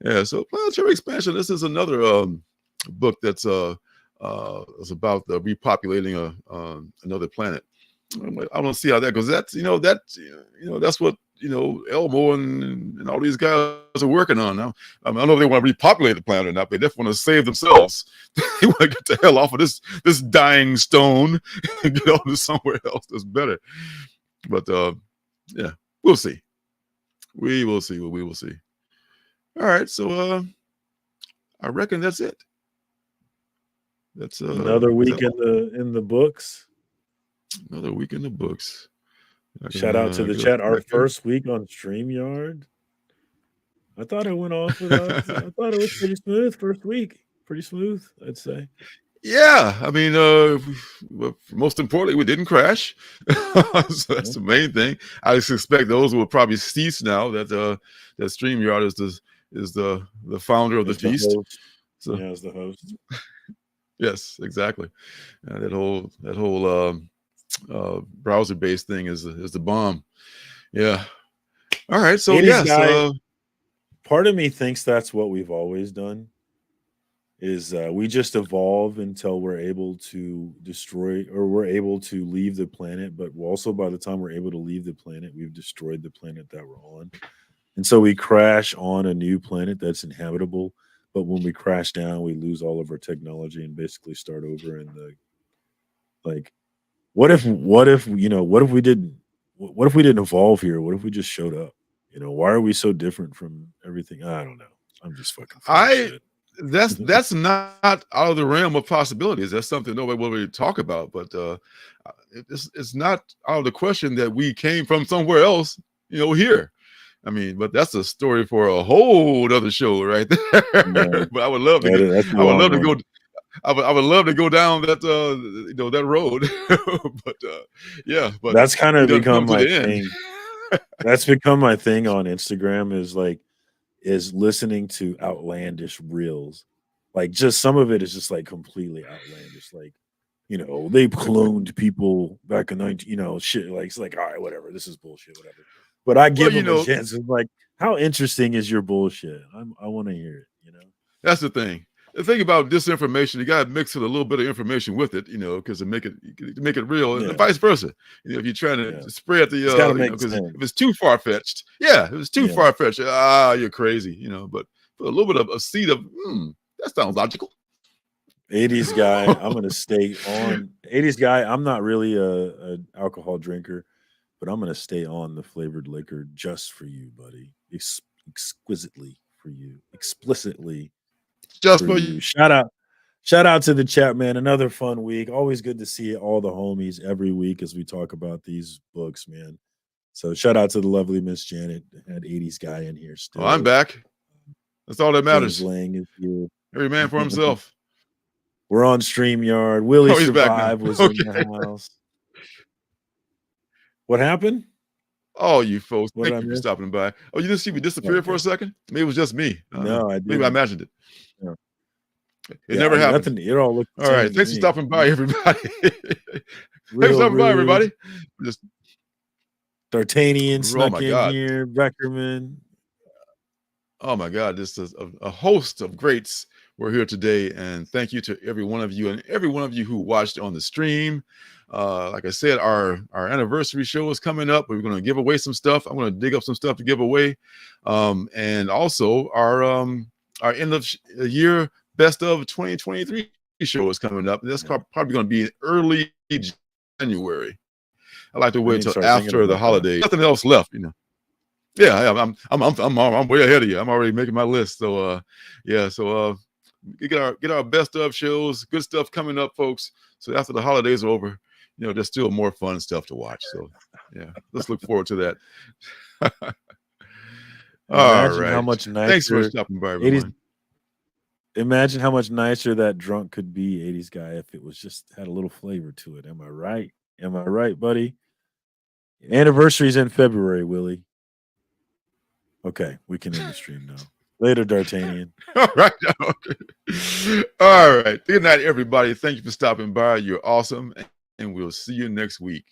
Yeah. So Planetary Expansion. This is another book that's about repopulating another planet. I don't see how that goes. That's that's what Elmo and all these guys are working on now. I don't know if they want to repopulate the planet or not, but they definitely want to save themselves. They want to get the hell off of this dying stone and get on to somewhere else that's better. But yeah, we'll see. We will see what we will see. All right, so I reckon that's it. That's another week in the books. Another week in the books. Shout out to the chat. Our first week on StreamYard. I thought it went off without. I thought it was pretty smooth first week. Pretty smooth, I'd say. Yeah, I mean, most importantly, we didn't crash. So that's the main thing. I suspect those will probably cease now that that StreamYard is the founder of the feast. So yeah, as the host. Yes, exactly. That whole browser-based thing is the bomb. Yeah. All right. So yes, part of me thinks that's what we've always done. Is we just evolve until we're able to destroy, or we're able to leave the planet, but also by the time we're able to leave the planet, we've destroyed the planet that we're on. And so we crash on a new planet that's inhabitable, but when we crash down, we lose all of our technology and basically start over in the, like, what if we didn't evolve here? What if we just showed up? Why are we so different from everything? I don't know. I'm just fucking shit. That's not out of the realm of possibilities. That's something nobody will really talk about, but it's not out of the question that we came from somewhere else, here. I mean, but that's a story for a whole other show right there. Yeah. But I would love to go. I would love to go down that that road. But yeah, but that's kind of become my thing. That's become my thing on Instagram is listening to outlandish reels. Like, just some of it is just like completely outlandish. Like, you know, they cloned people back in 19, you know, shit. Like, it's like, all right, whatever. This is bullshit, whatever. But I give them a chance. It's like, how interesting is your bullshit? I want to hear it, you know? That's the thing. The thing about disinformation, you got to mix it a little bit of information with it, you know, because to make it real, and vice versa. You know, if you're trying to spread the, because if it's too far fetched, if it's too far fetched, you're crazy, you know. But a little bit of a seed of, that sounds logical. 80s guy, I'm gonna stay on 80s guy. I'm not really a alcohol drinker, but I'm gonna stay on the flavored liquor just for you, buddy. Exquisitely for you, explicitly just for you. Shout out to the chat, man. Another fun week. Always good to see all the homies every week as we talk about these books, man. So shout out to the lovely Miss Janet. Had 80s guy in here still. Oh, I'm back. That's all that matters. James Lang is here. Every man for himself. We're on StreamYard. Willie Survive was in the house. What happened? Oh, you folks. Thank you for stopping by. Oh, you didn't see me disappear for a second? Maybe it was just me. No, I didn't. Maybe I imagined it. No. It never happened. It all looked all right. Thanks for stopping by, everybody. Thanks for stopping by, everybody. Just D'Artagnan snuck in here. Beckerman. Oh my God, this is a host of greats. We're here today, and thank you to every one of you and every one of you who watched on the stream. Like I said, our anniversary show is coming up. We're going to give away some stuff. I'm going to dig up some stuff to give away, and also our end of the year best of 2023 show is coming up. That's probably going to be in early January. I like to wait until after the holidays. Nothing else left, you know. Yeah, I'm way ahead of you. I'm already making my list. So get our best of shows, good stuff coming up, folks. So after the holidays are over, you know, there's still more fun stuff to watch. So yeah, let's look forward to that. All right. How much nicer, thanks for stopping by, everyone. Imagine how much nicer that drunk could be, 80s guy, if it was just had a little flavor to it. Am I right? Am I right, buddy? Anniversary's in February, Willie. Okay, we can end the stream now. Later, D'Artagnan. All right. Okay. All right. Good night, everybody. Thank you for stopping by. You're awesome. And we'll see you next week.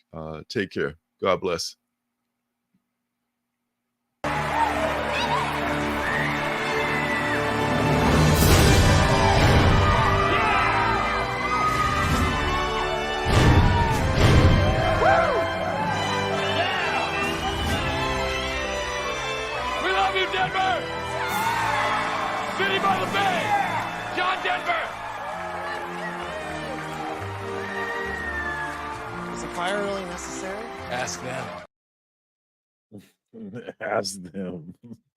Take care. God bless. Denver! City by the Bay! John Denver! Is a fire really necessary? Ask them. Ask them.